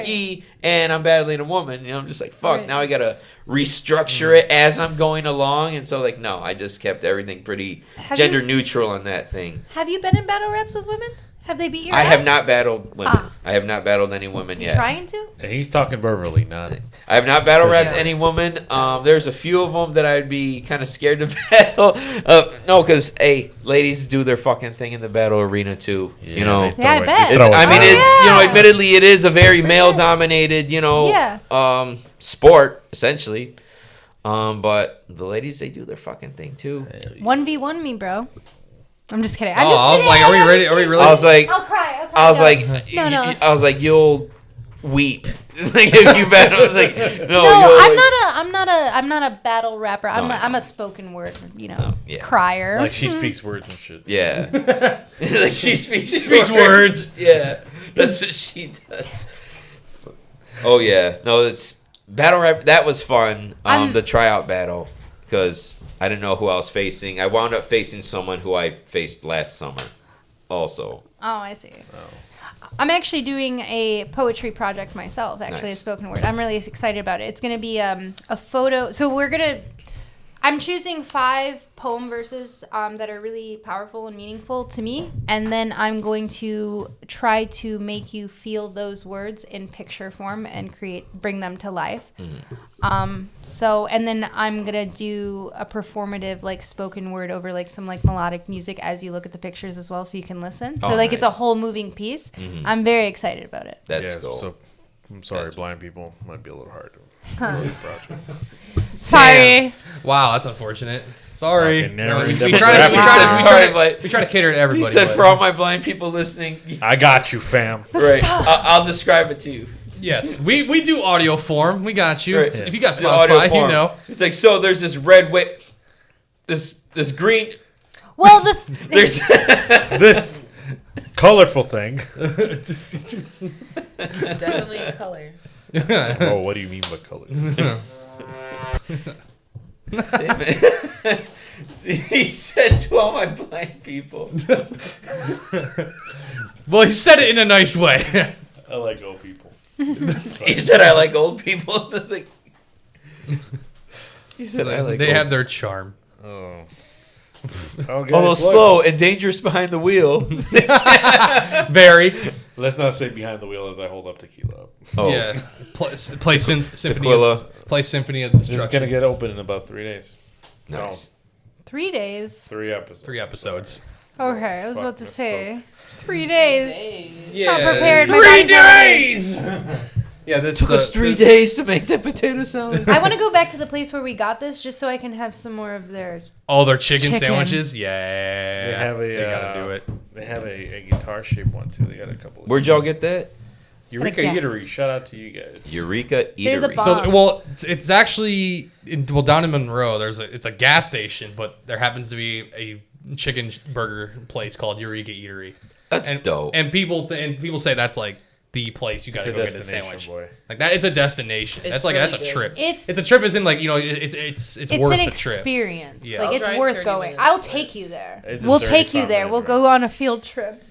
and I'm battling a woman. I'm just like, fuck, now I got to restructure it as I'm going along. And so, like, no, I just kept everything pretty gender neutral on that thing. Have you been in battle raps with women? Have they beat your I ass? have not battled women. I have not battled any women yet. Trying to? And he's talking Beverly, not. I have not battle rapped any woman. There's a few of them that I'd be kind of scared to battle. No, because, hey, ladies do their fucking thing in the battle arena, too. Yeah, I bet. Admittedly, it is a very male-dominated, sport, essentially. But the ladies, they do their fucking thing, too. 1v1 me, bro. I'm just kidding. I was like, are we ready? Are we really? I was like, I'll cry. I was like, No. I was like, you'll weep. Like if you battle, like No, I'm not a battle rapper. I'm a spoken word, crier. Like she speaks words and shit. Yeah. Like she speaks words. Yeah. That's what she does. Oh yeah. No, it's battle rap. That was fun. The tryout battle, because I didn't know who I was facing. I wound up facing someone who I faced last summer also. Oh, I see. I'm actually doing a poetry project myself, actually, a spoken word. I'm really excited about it. It's going to be a photo. So I'm choosing 5 poem verses that are really powerful and meaningful to me. And then I'm going to try to make you feel those words in picture form and bring them to life. And then I'm going to do a performative, like, spoken word over, like, some, like, melodic music as you look at the pictures as well, so you can listen. So, it's a whole moving piece. I'm very excited about it. That's cool. So, I'm sorry, blind people might be a little hard to project. Sorry. Damn. Wow, that's unfortunate. Sorry. Okay, We narrowing try to cater to everybody. He said, for all my blind people listening. I got you, fam. Right. I'll describe it to you. Yes, we do audio form. We got you. Right. If you got Spotify, you know. It's like, so there's this red this green. Well, there's this colorful thing. It's definitely a color. Oh, what do you mean by color? Damn it. He said to all my blind people. Well, he said it in a nice way. I like old people. He said I like old people. He said I like. They have their charm. Oh. Okay, although slow and dangerous behind the wheel. Very. Let's not say behind the wheel as I hold up tequila. Oh yeah. Play symphony. Play symphony of It's destruction. gonna get open in about 3 days. Nice. 3 days. 3 episodes. 3 episodes. Okay, I was about to say 3 days. Yeah. Not prepared. 3 days. Yeah, this took us 3 days to make that potato salad. I want to go back to the place where we got this, just so I can have some more of their. Oh, their chicken sandwiches. Yeah, They have they gotta do it. They have a guitar shaped one too. They got a couple. Where'd y'all get that? Eureka Eatery. Shout out to you guys. Eureka They're the Eatery. bomb. So, well, it's actually down in Monroe. It's a gas station, but there happens to be a chicken burger place called Eureka Eatery. That's dope. And people say that's like the place you gotta go get a sandwich. Boy. Like that, it's a destination. It's That's like really that's a good. trip. It's a trip. As in like it's worth an the trip. experience. Yeah. Like I'll it's drive worth 30 going. minutes, I'll but- take you there. It's a We'll take you 35 there. minute We'll drive. go on a field trip.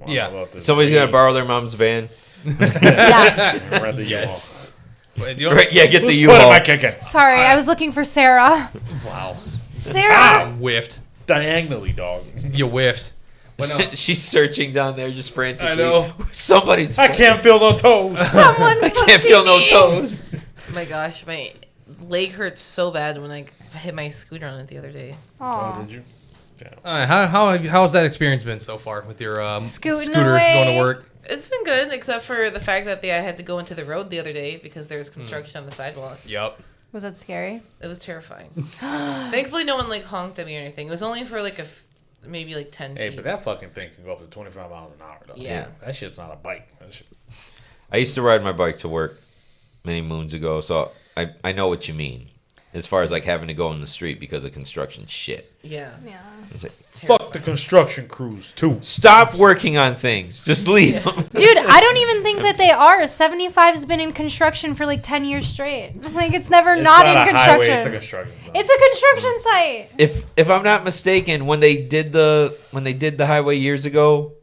Yeah. Somebody's gonna borrow their mom's van. Yeah. Yes. Right? Yeah, get the Whose foot U-Haul. am I kicking? Sorry, I was looking for Sarah. Wow. Sarah. Whiffed. Diagonally, dog. You whiffed. Well, no. She's searching down there just frantically. I know. Somebody's. I can't feel no toes. Someone I can't feel no toes. Oh my gosh, my leg hurts so bad when I hit my scooter on it the other day. Oh, did you? Yeah. All right, how's that experience been so far with your Scooting scooter away. going to work? It's been good, except for the fact that I had to go into the road the other day because there was construction on the sidewalk. Yep. Was that scary? It was terrifying. Thankfully, no one like honked at me or anything. It was only for like maybe like 10 Hey, feet. but that fucking thing can go up to 25 miles an hour, though. Yeah. That shit's not a bike. That shit. I used to ride my bike to work many moons ago, so I know what you mean. As far as like having to go in the street because of construction shit. Yeah. Yeah. It's like, Fuck the construction crews, too. stop working on things. Just leave them. Dude, I don't even think that they are. 75's been in construction for like 10 years straight. Like it's never It's not not in a highway, construction. it's a construction zone. It's a construction site. If I'm not mistaken, when they did the highway years ago,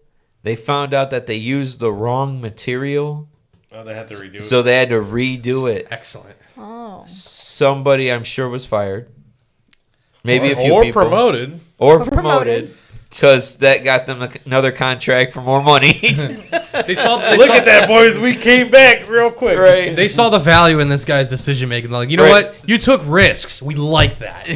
they found out that they used the wrong material, Oh, they had to redo it. so they had to redo it. Excellent. Oh. Somebody, I'm sure, was fired. Maybe a few or people. promoted. Or Or promoted. Because that got them another contract for more money. They saw Look at that, boys. We came back real quick. Right. They saw the value in this guy's decision making. They're like, you know Right. what? You took risks. We like that.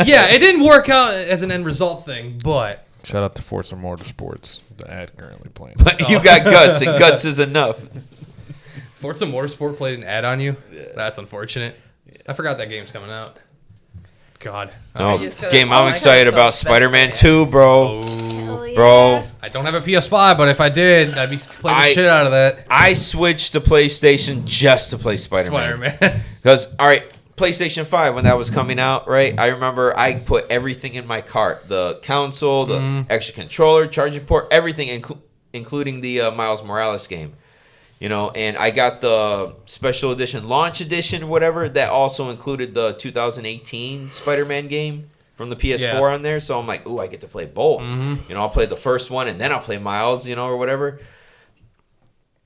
Yeah, it didn't work out as an end result thing, but Shout out to Forza Motorsports, the ad currently playing. But you got guts, and guts is enough. Forza Motorsport played an ad on you. Yeah. That's unfortunate. I forgot that game's coming out. God. No, just gotta- game oh, I'm I excited gotta about sell Spider-Man Best 2, bro. Oh. Hell yeah. Bro, I don't have a PS5, but if I did, I'd be playing the I- shit out of that. I switched to PlayStation just to play Spider-Man. Spider-Man. Because, all right, PlayStation 5, when that was coming out, right, I remember I put everything in my cart. The console, the extra controller, charging port, everything, including the Miles Morales game. You know, and I got the special edition, launch edition, whatever, that also included the 2018 Spider-Man game from the PS4 Yeah. on there. So I'm like, ooh, I get to play both. You know, I'll play the first one, and then I'll play Miles, you know, or whatever.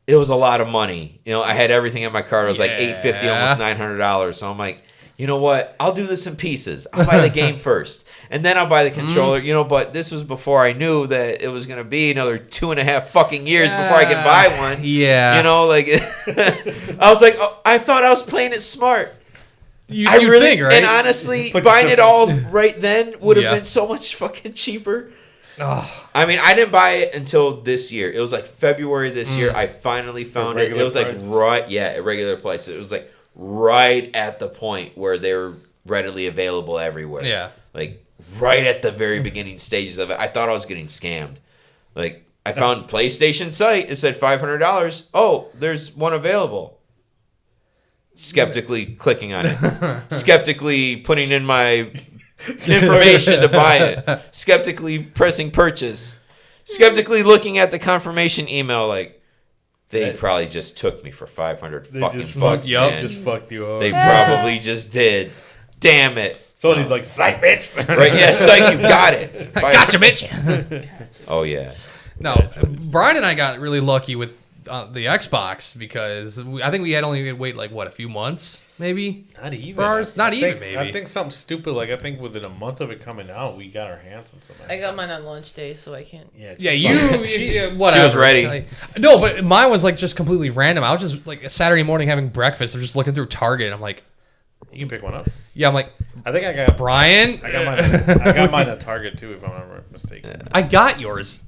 It was a lot of money. You know, I had everything in my cart. It was like $850, Yeah. almost $900. So I'm like, you know what? I'll do this in pieces. I'll buy the game first, and then I'll buy the controller. You know, but this was before I knew that it was gonna be another 2.5 fucking years before I could buy one. Yeah. You know, like I was like, oh, I thought I was playing it smart. You I really think, right? And honestly, Put buying yourself- it all right then would have Yeah. been so much fucking cheaper. Oh, I mean, I didn't buy it until this year. It was like February this year. I finally found it. It regular was like price? at regular price. It was like right at the point where they were readily available everywhere. yeah. Like right at the very beginning stages of it. I thought I was getting scammed. Like I found PlayStation site. It said $500. Oh, there's one available. Skeptically clicking on it. Skeptically putting in my information to buy it. Skeptically pressing purchase. Skeptically looking at the confirmation email like they probably just took me for 500 They fucking just bucks, Yup. man. Just fucked you up. They probably just did. Damn it. Sony's like, psych, bitch. Right, yeah, psych, you got it. Gotcha, bitch. Oh, yeah. No, Brian and I got really lucky with the Xbox because I think we had only wait like what, a few months maybe. Not even. For ours? Not even, I maybe. think something stupid. Like I think within a month of it coming out, we got our hands on something. I got mine on launch day, so I can't. Yeah, Yeah, you. whatever. She was ready. Like, no, but mine was like just completely random. I was just like a Saturday morning having breakfast. I'm just looking through Target. And I'm like, You can pick one up. yeah, I'm like, I think I got. Brian, I got mine. I got mine at Target too, if I'm not mistaken. I got yours.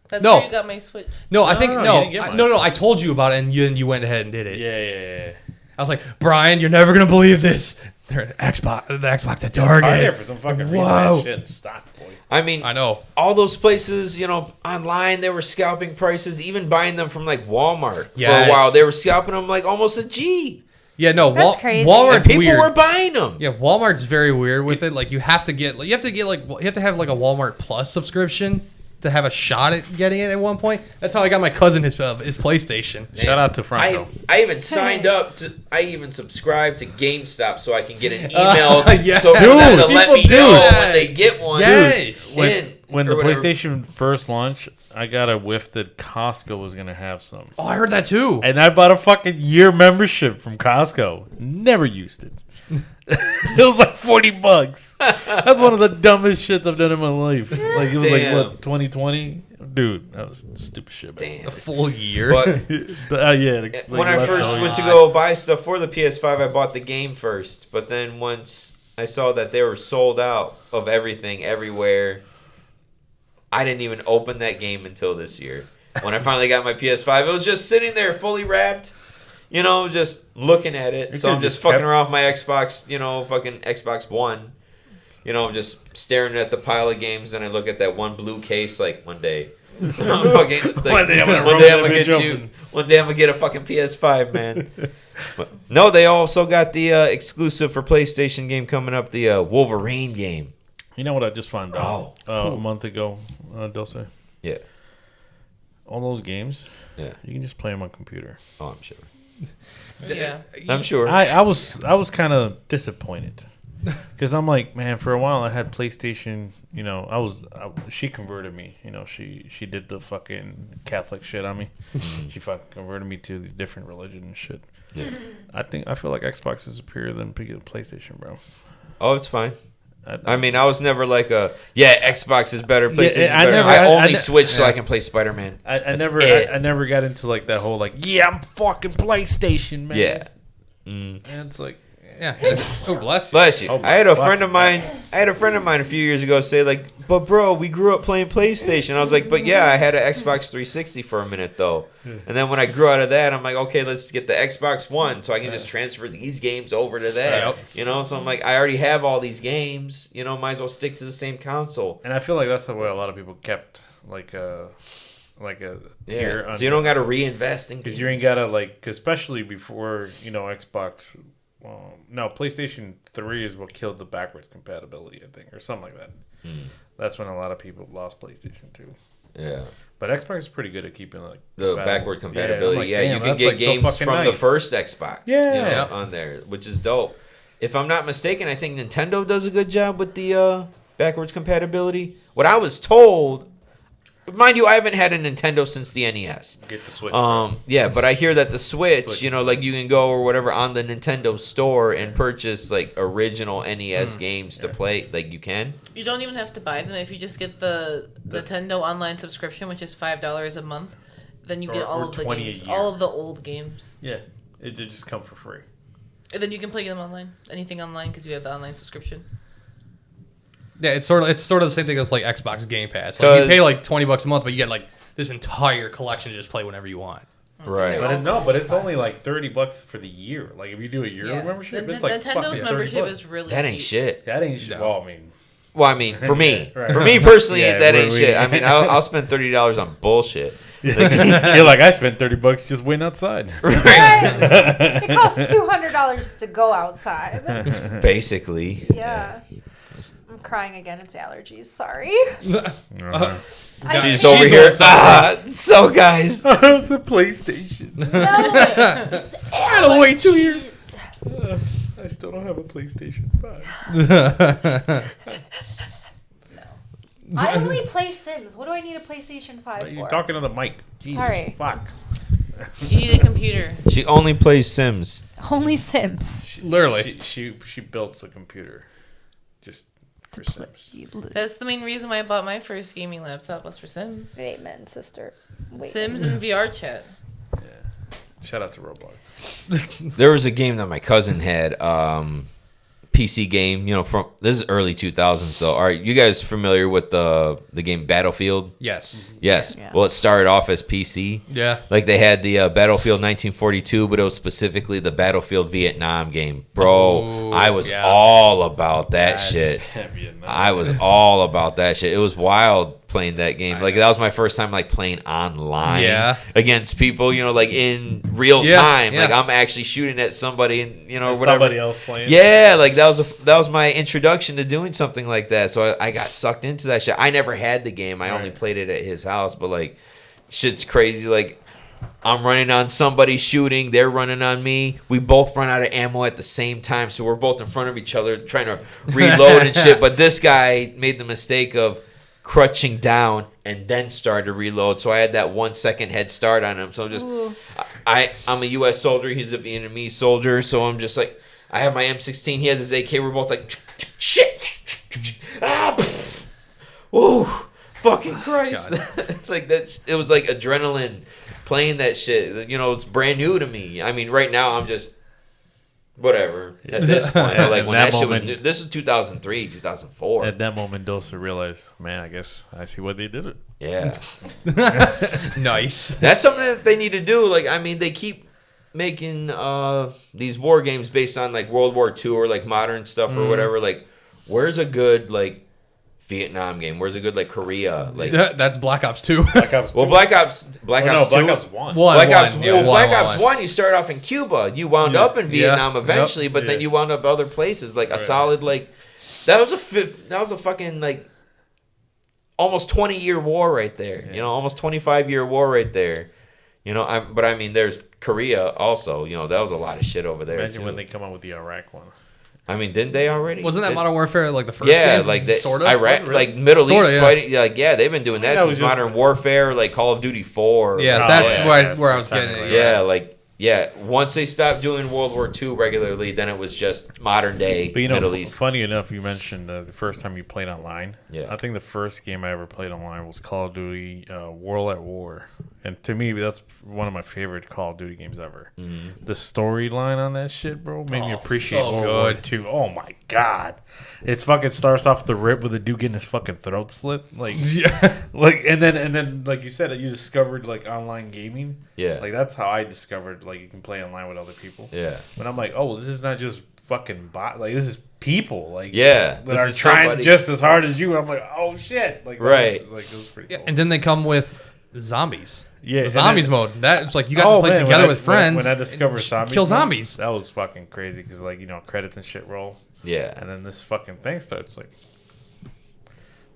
That's No. where you got my Switch. No, I No, think no, you no, didn't get mine. no. I told you about it, and you went ahead and did it. Yeah. I was like, Brian, you're never gonna believe this. They're at Xbox, the Xbox at Target. Target for some fucking reason. Whoa. That shit in stock, boy. I mean, I know. all those places, you know, online, they were scalping prices, even buying them from like Walmart for Yes. a while. They were scalping them like almost a G. Yeah, no. That's crazy. And Walmart's people weird. were buying them. Yeah, Walmart's very weird with it. Like you have to have like a Walmart Plus subscription to have a shot at getting it at one point. That's how I got my cousin his PlayStation. Shout out to Franco. I even signed up to. I even subscribed to GameStop so I can get an email. yeah. So for them to Dude, let people me do know that. when they get one. Yes. when or the whatever. PlayStation first launched, I got a whiff that Costco was gonna have some, Oh, I heard that too. and I bought a fucking year membership from Costco. Never used it. It was like $40. That's one of the dumbest shits I've done in my life. Like it was Damn. like what 2020, dude. That was stupid shit. Man. Damn. A full year. But Yeah. Like, when I left first out. went to go buy stuff for the PS5, I bought the game first. But then once I saw that they were sold out of everything everywhere, I didn't even open that game until this year. When I finally got my PS5, it was just sitting there fully wrapped, you know, just looking at it. You So I'm could've just just fucking kept- around with my Xbox, you know, fucking Xbox One. You know, just staring at the pile of games. Then I look at that one blue case, like, one day. I'm fucking, like, One day I'm gonna one rub day that I'm gonna bitch get you. open. One day I'm gonna get a fucking PS5, man. But, no, they also got the exclusive for PlayStation game coming up, the Wolverine game. You know what I just found out a month ago, Doce? Yeah. All those games, Yeah. you can just play them on computer. Oh, I'm sure. Yeah. I'm sure. I was kind of disappointed because I'm like, man, for a while I had PlayStation. You know, she converted me. You know, she did the fucking Catholic shit on me. She fucking converted me to the different religion and shit. Yeah. I feel like Xbox is superior than PlayStation, bro. Oh, it's fine. I mean, I was never like Xbox is better, PlayStation is I better. never- I I only ne- switched so I can play Spider-Man. I That's never it. I never got into like that whole like I'm fucking PlayStation, man. Yeah. And it's like Yeah. Oh, bless you. Bless you. Oh, I had a fuck, friend of mine. I had a friend of mine a few years ago say like, "But bro, we grew up playing PlayStation." I was like, "But yeah, I had an Xbox 360 for a minute though." And then when I grew out of that, I'm like, "Okay, let's get the Xbox One so I can just transfer these games over to that." Yep. You know, so I'm like, I already have all these games. You know, might as well stick to the same console. and I feel like that's the way a lot of people kept like a tier Yeah. So you don't got to reinvest in because games. you ain't gotta like especially before Xbox. No, PlayStation 3 is what killed the backwards compatibility, I think, or something like that. That's when a lot of people lost PlayStation 2. Yeah. But Xbox is pretty good at keeping like The compatible. backward compatibility. I'm like, Yeah, you damn, can that's, get like, so games fucking from the nice. first Xbox Yeah. on there, which is dope. If I'm not mistaken, I think Nintendo does a good job with the backwards compatibility. What I was told, mind you, I haven't had a Nintendo since the NES. Get the Switch. Yeah, but I hear that the Switch, Switch. you know, like you can go or whatever on the Nintendo store and purchase like original NES games to play. Like you can. You don't even have to buy them if you just get the Nintendo online subscription, which is $5 a month. Then you get all or of the 20 a games, year. all of the old games, Yeah, it did just come for free. and then you can play them online, anything online, because you have the online subscription. Yeah, it's sort of the same thing as like Xbox Game Pass. Like you pay like $20 a month, but you get like this entire collection to just play whenever you want. Right. But it's only like $30 for the year. Like if you do a year membership, The, it's like Nintendo's fucking membership $30. is really That ain't cheap. shit. That ain't shit. No. Well, I mean, Well, I mean, for me, Right. for me personally, Yeah, that ain't we- shit. I mean, I'll spend $30 on bullshit. you're like I spent $30 just waiting outside. It costs $200 to go outside. Basically. Yeah. I'm crying again. It's allergies. Sorry. She's She's over the here. one suffering. So guys, the PlayStation. No, it's I had to wait 2 years. allergies. I still don't have a PlayStation 5. I only play Sims. What do I need a PlayStation 5 for? You're talking to the mic. Jesus Sorry. fuck. You need a computer. she only plays Sims. Only Sims. Literally. She built a computer just for Sims. That's the main reason why I bought my first gaming laptop was for Sims. Amen, sister. Wait. Sims and VR chat. Yeah. Shout out to Roblox. There was a game that my cousin had, PC game. You know, from this is early 2000s. So, are you guys familiar with the game Battlefield? Yes. Yes. Yeah. Well, it started off as PC. Yeah. Like they had the Battlefield 1942, but it was specifically the Battlefield Vietnam game. Bro, Oh, I was yeah. all about that Yes. shit. Vietnam. I was all about that shit. It was wild playing that game. Like that was my first time like playing online Yeah. against people, you know, like in real Yeah, time. yeah. Like I'm actually shooting at somebody and you know And whatever. somebody else playing. Yeah, like that was my introduction to doing something like that. So I got sucked into that shit. I never had the game. I only Right. played it at his house, but like shit's crazy. Like I'm running on somebody shooting, they're running on me. We both run out of ammo at the same time, so we're both in front of each other trying to reload and shit. But this guy made the mistake of crutching down and then started to reload. So I had that 1 second head start on him. So I'm just I'm a US soldier, he's a Vietnamese soldier, so I'm just like I have my M16, he has his AK, we're both like shit. Whoa, fucking Christ. Like that, it was like adrenaline playing that shit. You know, it's brand new to me. I mean, right now I'm just whatever at this point. But like when that shit was new, this is 2003, 2004. At that moment, Doce realized, man, I guess I see why they did it. Yeah. Nice. That's something that they need to do. Like, I mean, they keep making these war games based on like World War II or like modern stuff or whatever. Like, where's a good like Vietnam game? Where's a good like Korea? Like That's Black Ops 2. Black Ops 2. well, Black Ops 2. Black Ops 1. Black Ops 1. Yeah, Black Ops 1. You start off in Cuba. You wound up in Vietnam eventually, Yep. but then you wound up other places. Like a solid like that was a fucking like almost 20-year war right there. You know, almost 25-year war right there. You know, but I mean, there's Korea also. You know, that was a lot of shit over there. Imagine too. when they come out with the Iraq one. I mean, didn't they already? Wasn't that Modern Warfare like the first yeah, game? like that. Sort of? Iraq, Really? like Middle Sorta, East yeah. fighting. Like, yeah, they've been doing that that since was just- Modern Warfare, like Call of Duty 4. Yeah, Oh, that's yeah, where I was that's getting it. exactly Yeah, once they stopped doing World War II regularly, then it was just modern day But you know, Middle East. funny enough, you mentioned the first time you played online. Yeah. I think the first game I ever played online was Call of Duty World at War. And to me, that's one of my favorite Call of Duty games ever. Mm-hmm. The storyline on that shit, bro, made me Oh, appreciate so World War good. II. Oh, my God. It fucking starts off the rip with a dude getting his fucking throat slit. Like, Yeah. like, and then, like you said, you discovered, like, online gaming. Yeah. Like, that's how I discovered, like, you can play online with other people. Yeah. But I'm like, oh, this is not just fucking bot. Like, this is people. Like, Yeah, that this are is trying somebody- just as hard as you. I'm like, oh shit. Like, that Right. Was, like, it was pretty Yeah, cool. and then they come with zombies. Yeah, The and zombies then- mode. That's like you got Oh, to play man, together when with friends. When I discovered and zombies, kill man, zombies. that was fucking crazy because, like, you know, credits and shit roll, Yeah. and then this fucking thing starts. Like,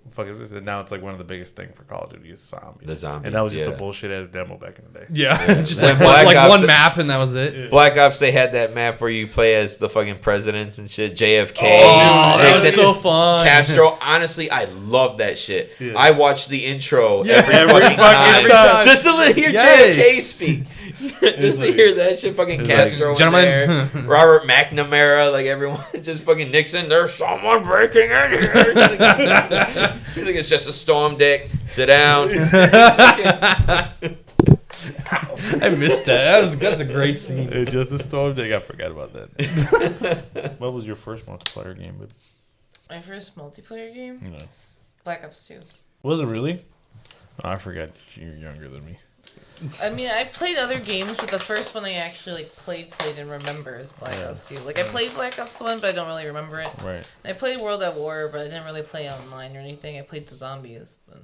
what the fuck is this? And now it's like one of the biggest thing for Call of Duty is zombies. The zombies, and that was just a yeah. bullshit ass demo back in the day. Yeah, just When like, Black like Ops- one map and that was it. Black Ops, they had that map where you play as the fucking presidents and shit. JFK. Oh, that was Nixon, so fun. Castro. Honestly, I love that shit. Yeah. I watch the intro Yeah, every every fucking fucking time. time. Just to hear Yes. JFK speak. Just to like- hear that shit. Fucking it's Castro like, in there. gentlemen. Robert McNamara. Like everyone. Just fucking Nixon. There's someone breaking in here. He's like, it's just a storm deck. Sit down. I missed that. That's a great scene. It's just a storm deck. I forgot about that. What was your first multiplayer game? But My first multiplayer game? you know, Black Ops 2. was it really? Oh, I forgot you're younger than me. I mean, I played other games, but the first one I actually like played and remember is Black Ops 2. Like, I played Black Ops 1, but I don't really remember it. Right. I played World at War, but I didn't really play online or anything. I played the zombies. But...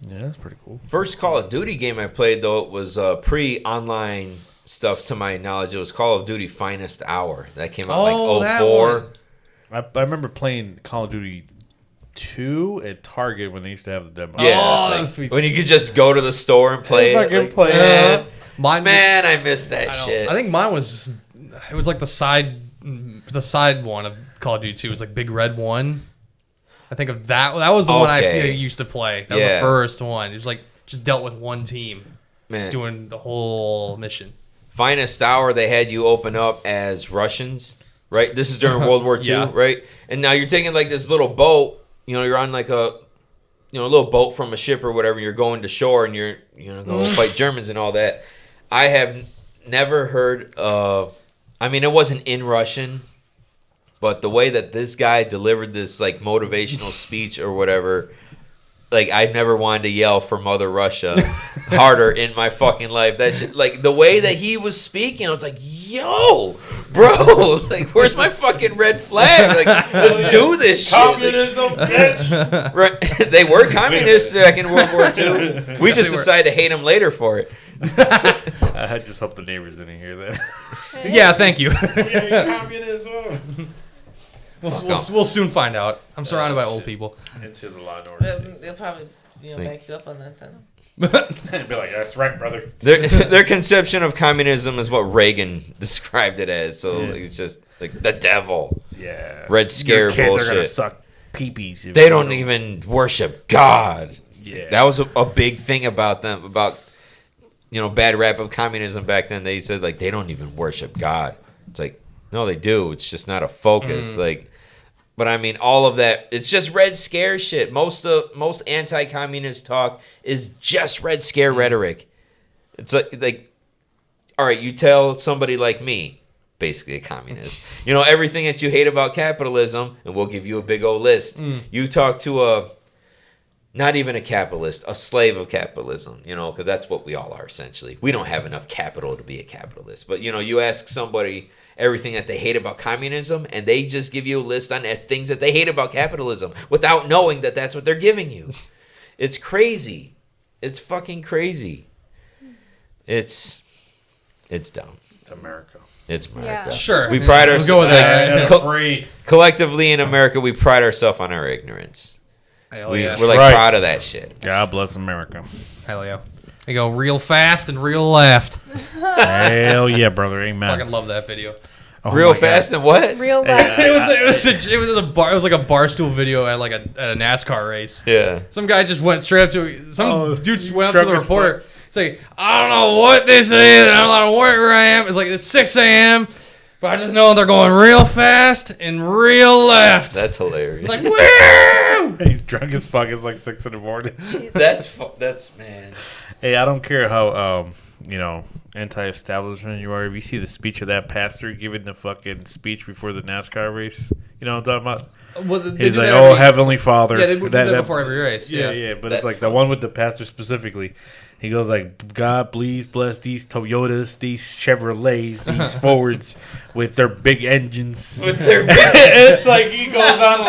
Yeah, that's pretty cool. First Call of Duty game I played, though, it was pre-online stuff to my knowledge. It was Call of Duty Finest Hour. That came out Oh, like that 04. one. I remember playing Call of Duty 2 at Target when they used to have the demo. Yeah, Oh, that like, was sweet. when you could just go to the store and play Fucking it. Like, play it. man, Mine, man, I miss that I don't- shit. I think mine was. It was like the side one of Call of Duty 2 was like Big Red One. I think of that. That was the one I Okay. used to play. That was Yeah. the first one. It was like just dealt with one team Man, doing the whole mission. Finest Hour, they had you open up as Russians, right? This is during World War II, Yeah. right? And now you're taking like this little boat. You know, you're on like a, you know, a little boat from a ship or whatever. You're going to shore and you're, you know, going to fight Germans and all that. I have never heard. I mean, it wasn't in Russian, but the way that this guy delivered this like motivational speech or whatever. Like, I've never wanted to yell for Mother Russia harder in my fucking life. That shit, like, the way that he was speaking, I was like, yo, bro, like, where's my fucking red flag? Like, let's do this shit. Communism, bitch! Like, right, they were communists back in World War II. We just were. decided to hate them later for it. I just hope the neighbors didn't hear that. Yeah, thank you. Yeah, communism! We'll soon find out. I'm surrounded by old people. Into the law and order. They'll probably, back you up on that then. They'd be like, that's right, brother. Their conception of communism is what Reagan described it as. So Yeah. like, it's just like the devil. Yeah. Red Scare Your kids are gonna bullshit. suck peepees. if They you don't even worship God. Yeah. That was a big thing about them, about, you know, bad rap of communism back then. They said, like, they don't even worship God. It's like, no, they do. It's just not a focus. Like, But I mean, all of that, it's just Red Scare shit. Most anti-communist talk is just Red Scare rhetoric. It's like, all right, you tell somebody like me, basically a communist, everything that you hate about capitalism, and we'll give you a big old list. You talk to not even a capitalist, a slave of capitalism, because that's what we all are, essentially. We don't have enough capital to be a capitalist. But, you ask somebody everything that they hate about communism, and they just give you a list on things that they hate about capitalism without knowing that that's what they're giving you. It's crazy. It's fucking crazy. It's dumb. It's America. It's America. Yeah. Sure. We pride ourselves. We'll go with that. And free. Collectively in America, we pride ourselves on our ignorance. Hell yeah. We're like Right. proud of that shit. God bless America. Hell yeah. They go real fast and real left. Hell yeah, brother. Amen. Fucking love that video. Oh Real my fast God. and what? Real life. It was like a barstool video at at a NASCAR race. Yeah. Some guy just went straight up to dude just went up to struck the his reporter. It's like, I don't know what this is, and I don't know where I am. It's like it's 6 a.m. But I just know they're going real fast and real left. That's hilarious. Like, woo! He's drunk as fuck. It's like 6 in the morning. That's man. Hey, I don't care how anti-establishment you are. If you see the speech of that pastor giving the fucking speech before the NASCAR race, you know what I'm talking about? Well, they He's do like, that "Oh, every- Heavenly Father." Yeah, they do that before every race. Yeah. But That's it's like funny. the one with the pastor specifically. He goes like, "God, please bless these Toyotas, these Chevrolets, these Fords with their big engines." It's like he goes on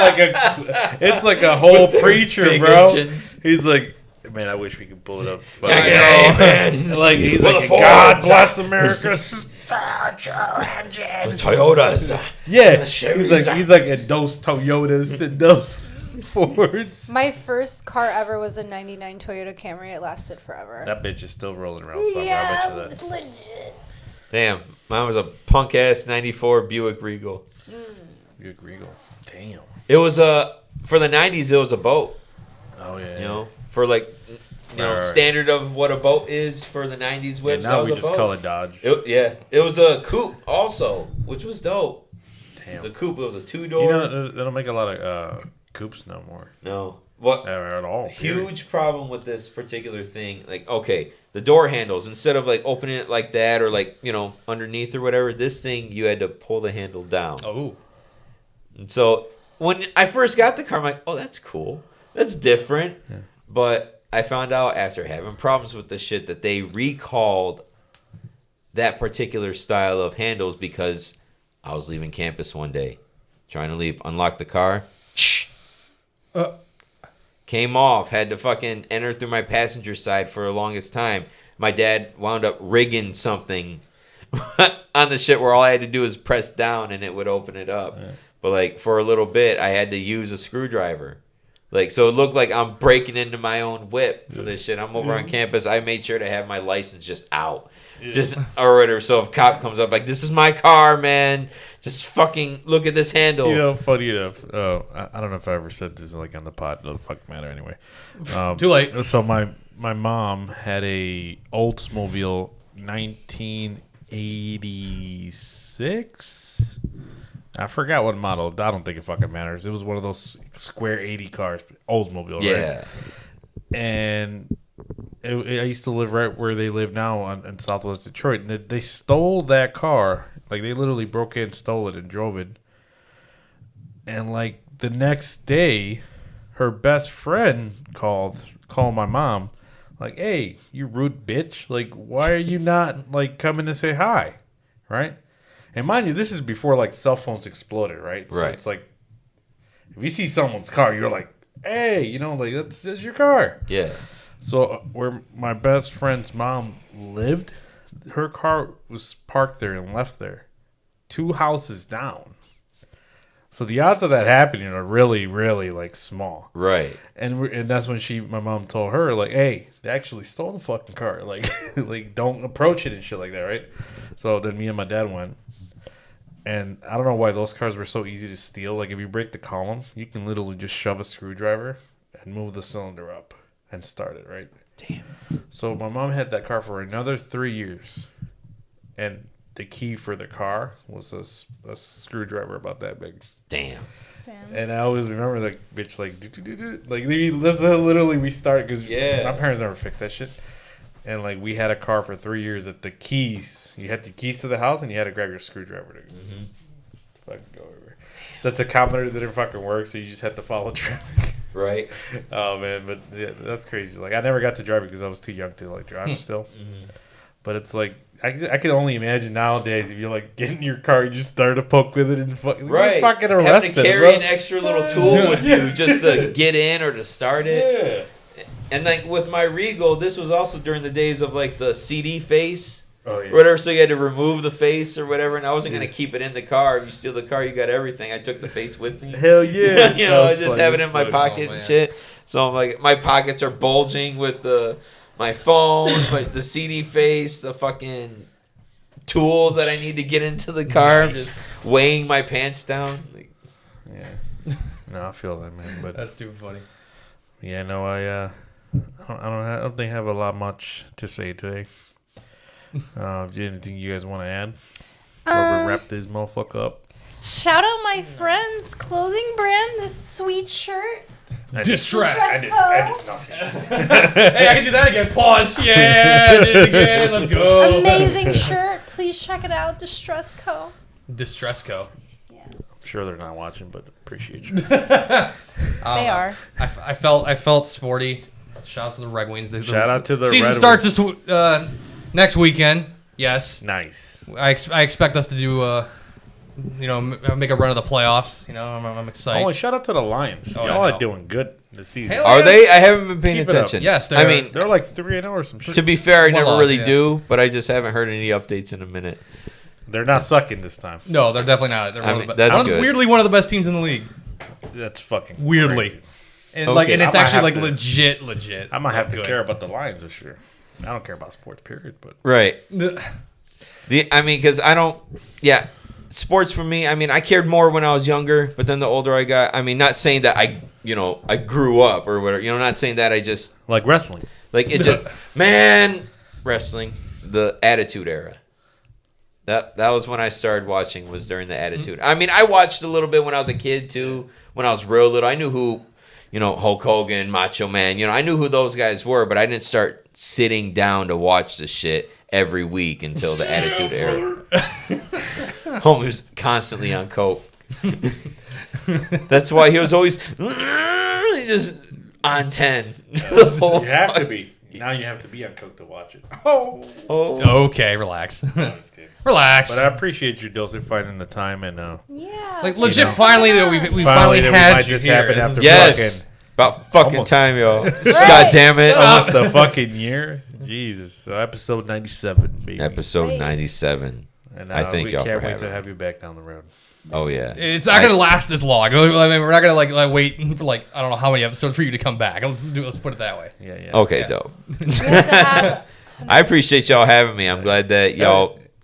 like a whole preacher, big bro. engines. He's like, man, I wish we could pull it up. But Hey, man. like he's Full like, of Fords. God bless America. Toyotas. Yeah, The Chevys. he's like in those Toyotas and those Fords. My first car ever was a 99 Toyota Camry. It lasted forever. That bitch is still rolling around somewhere. I bet you that. legit. Damn, mine was a punk ass '94 Buick Regal. Buick Regal. Damn. It was for the '90s. It was a boat. Oh yeah. You know, for like Right. standard of what a boat is for the '90s Yeah, whips. now that was we a just boat. call it Dodge. It was a coupe also, which was dope. It Damn. was a coupe. It was a 2-door. You know, they don't make a lot of coupes no more. No, what? At all. Huge problem with this particular thing. Like, okay, the door handles, instead of like opening it like that or like, underneath or whatever, this thing you had to pull the handle down. Oh. And so when I first got the car, I'm like, oh, that's cool. That's different. Yeah. But I found out after having problems with the shit that they recalled that particular style of handles because I was leaving campus one day, trying to leave, unlock the car. Came off, had to fucking enter through my passenger side for the longest time. My dad wound up rigging something on the shit where all I had to do was press down and it would open it up. Yeah. But like for a little bit, I had to use a screwdriver. Like, so it looked like I'm breaking into my own whip for this shit. I'm over on campus. I made sure to have my license just out. Just, or whatever. So if a cop comes up, like, this is my car, man. Just fucking look at this handle. Funny enough, I don't know if I ever said this like on the pod. It doesn't fucking matter anyway. Too late. So my mom had a Oldsmobile 1986. I forgot what model. I don't think it fucking matters. It was one of those square 80 cars, Oldsmobile, Yeah. right? And I used to live right where they live now in Southwest Detroit. And they stole that car. Like, they literally broke in, stole it, and drove it. And, like, the next day, her best friend called my mom. Like, hey, you rude bitch. Like, why are you not, like, coming to say hi? Right? And mind you, this is before, like, cell phones exploded, right? So Right. it's like, if you see someone's car, you're like, hey, like, that's your car. Yeah. So where my best friend's mom lived, her car was parked there and left there, 2 houses down. So the odds of that happening are really, really like small. Right. And that's when my mom told her like, hey, they actually stole the fucking car. Like, like don't approach it and shit like that, right? So then me and my dad went. And I don't know why those cars were so easy to steal. Like, if you break the column, you can literally just shove a screwdriver and move the cylinder up and start it, right? Damn. So my mom had that car for another 3 years. And the key for the car was a screwdriver about that big. Damn. And I always remember the bitch like like literally we started because my parents never fixed that shit. And like we had a car for 3 years that the keys, you had the keys to the house and you had to grab your screwdriver to fucking go over. The tachometer didn't fucking work, so you just had to follow traffic. Right. Oh man, but yeah, that's crazy. Like I never got to drive it because I was too young to like drive still. But it's like I can only imagine nowadays if you like get in your car, you just start to poke with it and fucking fucking arrested. Having to carry an extra little tool with you just to get in or to start it. Yeah. And like with my Regal, this was also during the days of like the CD face. Oh, yeah. Or whatever, so you had to remove the face or whatever, and I wasn't gonna keep it in the car. If you steal the car, you got everything. I took the face with me. Hell yeah! You know, I just have it in my pocket and shit. So I'm like, my pockets are bulging with my phone, but the CD face, the fucking tools that I need to get into the car. I'm just weighing my pants down. Like, yeah, no, I feel that, man. But that's too funny. Yeah, no, I don't think I have a lot much to say today. Anything you guys want to add? Or we wrap this motherfucker up. Shout out my friend's clothing brand, this sweet shirt. Distress. I did. No, hey, I can do that again. Pause. Yeah, I did it again. Let's go. Amazing shirt. Please check it out. Distress Co. Distress Co. Yeah. I'm sure they're not watching, but appreciate you. They are. I felt sporty. Shout out to the Red Wings. Shout out to the season Red starts Wings. this next weekend. Yes. Nice. I expect us to do make a run of the playoffs. You know, I'm excited. Oh, and shout out to the Lions. Y'all are doing good this season. Are they? I haven't been paying attention. Yes, I mean, they're like 3-0 or some shit. To be fair, I never loss, really do, but I just haven't heard any updates in a minute. They're not sucking this time. No, they're definitely not. They're that's good. Weirdly one of the best teams in the league. That's fucking weirdly. crazy. And Okay. and it's I might actually have like to- legit. I might have to good. care about the Lions this year. I don't care about sports, period. But Right. Because I don't. Yeah, sports for me. I mean, I cared more when I was younger, but then the older I got, I mean, not saying that I grew up or whatever. Not saying that I just like wrestling. like it just wrestling, the Attitude Era. That was when I started watching. Was during the Attitude. I mean, I watched a little bit when I was a kid too. When I was real little, I knew who, Hulk Hogan, Macho Man. I knew who those guys were, but I didn't start sitting down to watch the shit every week until the Attitude Era. Homie was constantly on coke. That's why he was always just on 10. You have to be. Now you have to be on coke to watch it. Oh. Okay, relax. No, I'm just kidding. Relax. But I appreciate you, Doce, finding the time and Yeah. Like legit, know. finally that we finally that we had might you just here. happen This after is- Yes. About fucking Almost. time, y'all. God damn it. almost a fucking year. Jesus. So episode 97, baby. Episode 97. And I thank we y'all can't for wait having to me. have you back down the road. Oh, yeah. It's not gonna last this long. I mean, we're not gonna like wait for I don't know how many episodes for you to come back. Let's put it that way. Yeah. Okay, Yeah. dope. We have to have I appreciate y'all having me. I'm glad that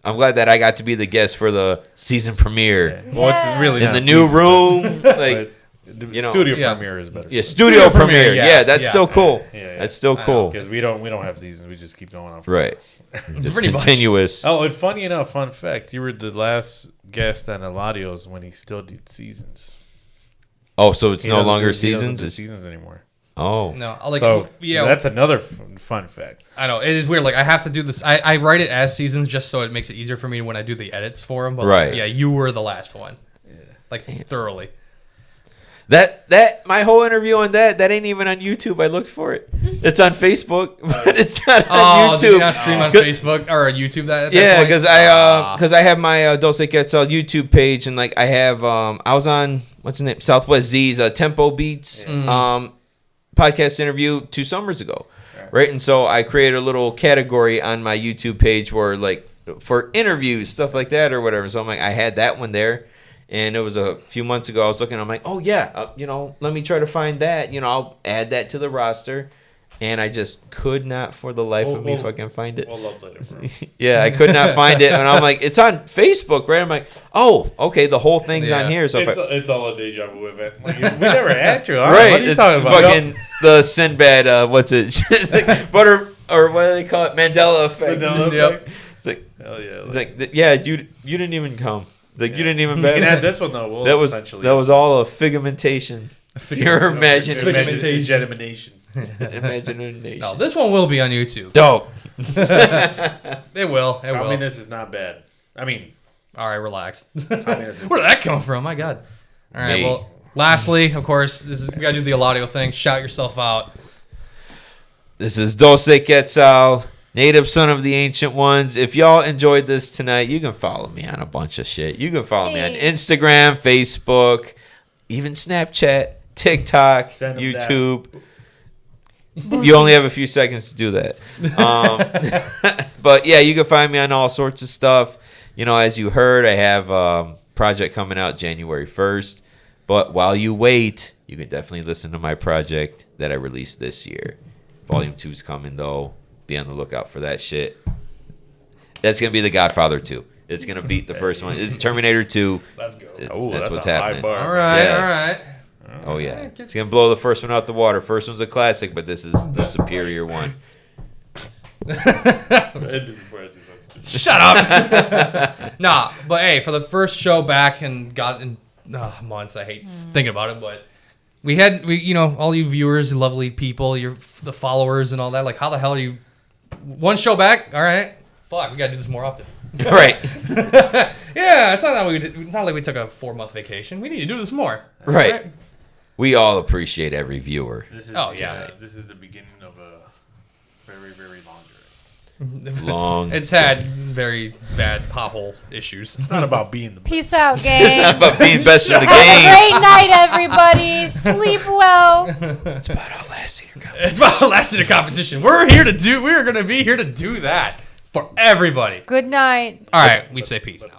I'm glad that I got to be the guest for the season premiere. Well, it's really In not the new season, room. Like, but the you know, studio yeah. premiere is better. yeah, studio premiere. yeah, Yeah, that's yeah. still cool. Yeah. That's still cool. Because we don't have seasons. We just keep going on. Right. Just Pretty much. continuous. Oh, and funny enough, fun fact: you were the last guest on Eladio's when he still did seasons. Oh, so it's He no doesn't longer do- he doesn't seasons? do It's- seasons anymore. Oh. No, So yeah. that's another fun fact. I know it is weird. Like I have to do this. I write it as seasons just so it makes it easier for me when I do the edits for them. But Right. yeah, you were the last one. Yeah. Like thoroughly. That my whole interview on that ain't even on YouTube. I looked for it. It's on Facebook, but it's not on Did you YouTube. not stream on Facebook or YouTube that? Yeah, because I have my Doce Quetzal YouTube page, and like I have I was on what's the name, Southwest Z's Tempo Beats podcast interview 2 summers ago, right? And so I created a little category on my YouTube page where like for interviews, stuff like that or whatever. So I'm like, I had that one there. And it was a few months ago. I was looking. I'm like, oh yeah, let me try to find that. I'll add that to the roster. And I just could not, for the life of me, fucking find it. We'll upload it for Yeah, I could not find it. And I'm like, it's on Facebook, right? I'm like, oh, okay, the whole thing's Yeah. on here. So it's all a deja vu event. Like, we never had you. All right, right, what are you it's talking about? fucking the Sinbad. What's it? It's like butter or what do they call it? Mandela effect. Mandela Yep. effect. It's like, Hell yeah. It's like, yeah, you didn't even come. Like, you didn't even You bet. can have this one, though. We'll That was essentially. all a figmentation. Your imagination. Imagination. No, this one will be on YouTube. Dope. It will. It will. Communist is not bad. I mean, All right, relax. communist is Where did that come from? My God. All right. Me. Well, lastly, of course, we gotta do the audio thing. Shout yourself out. This is Doce Quetzal, native son of the ancient ones. If y'all enjoyed this tonight, you can follow me on a bunch of shit. You can follow me on Instagram, Facebook, even Snapchat, TikTok, Send 'em YouTube. You only have a few seconds to do that. But yeah, you can find me on all sorts of stuff. You know, as you heard, I have a project coming out January 1st. But while you wait, you can definitely listen to my project that I released this year. Volume 2 is coming, though. Be on the lookout for that shit. That's going to be The Godfather 2. It's going to beat the first one. It's Terminator 2. Let's go. That's what's a high happening. bar. All right. Yeah. All right. Oh, yeah. It's going to blow the first one out the water. First one's a classic, but this is the superior one. Shut up. Nah, but hey, for the first show back and got in months, I hate thinking about it, but we all you viewers, lovely people, the followers and all that. Like, how the hell are you? One show back, all right. Fuck, we gotta do this more often. Right. Yeah, it's not like we took a 4-month vacation. We need to do this more. Right. We all appreciate every viewer. This is, this is the beginning of a very, very long journey. Long. It's had very bad pothole issues. It's not about being the best. Peace out, gang. It's not about being best in the Have a game. great night, everybody. Sleep well. It's about outlasting your competition. It's about lasting a competition. We're going to be here to do that for everybody. Good night. All right, we say peace now.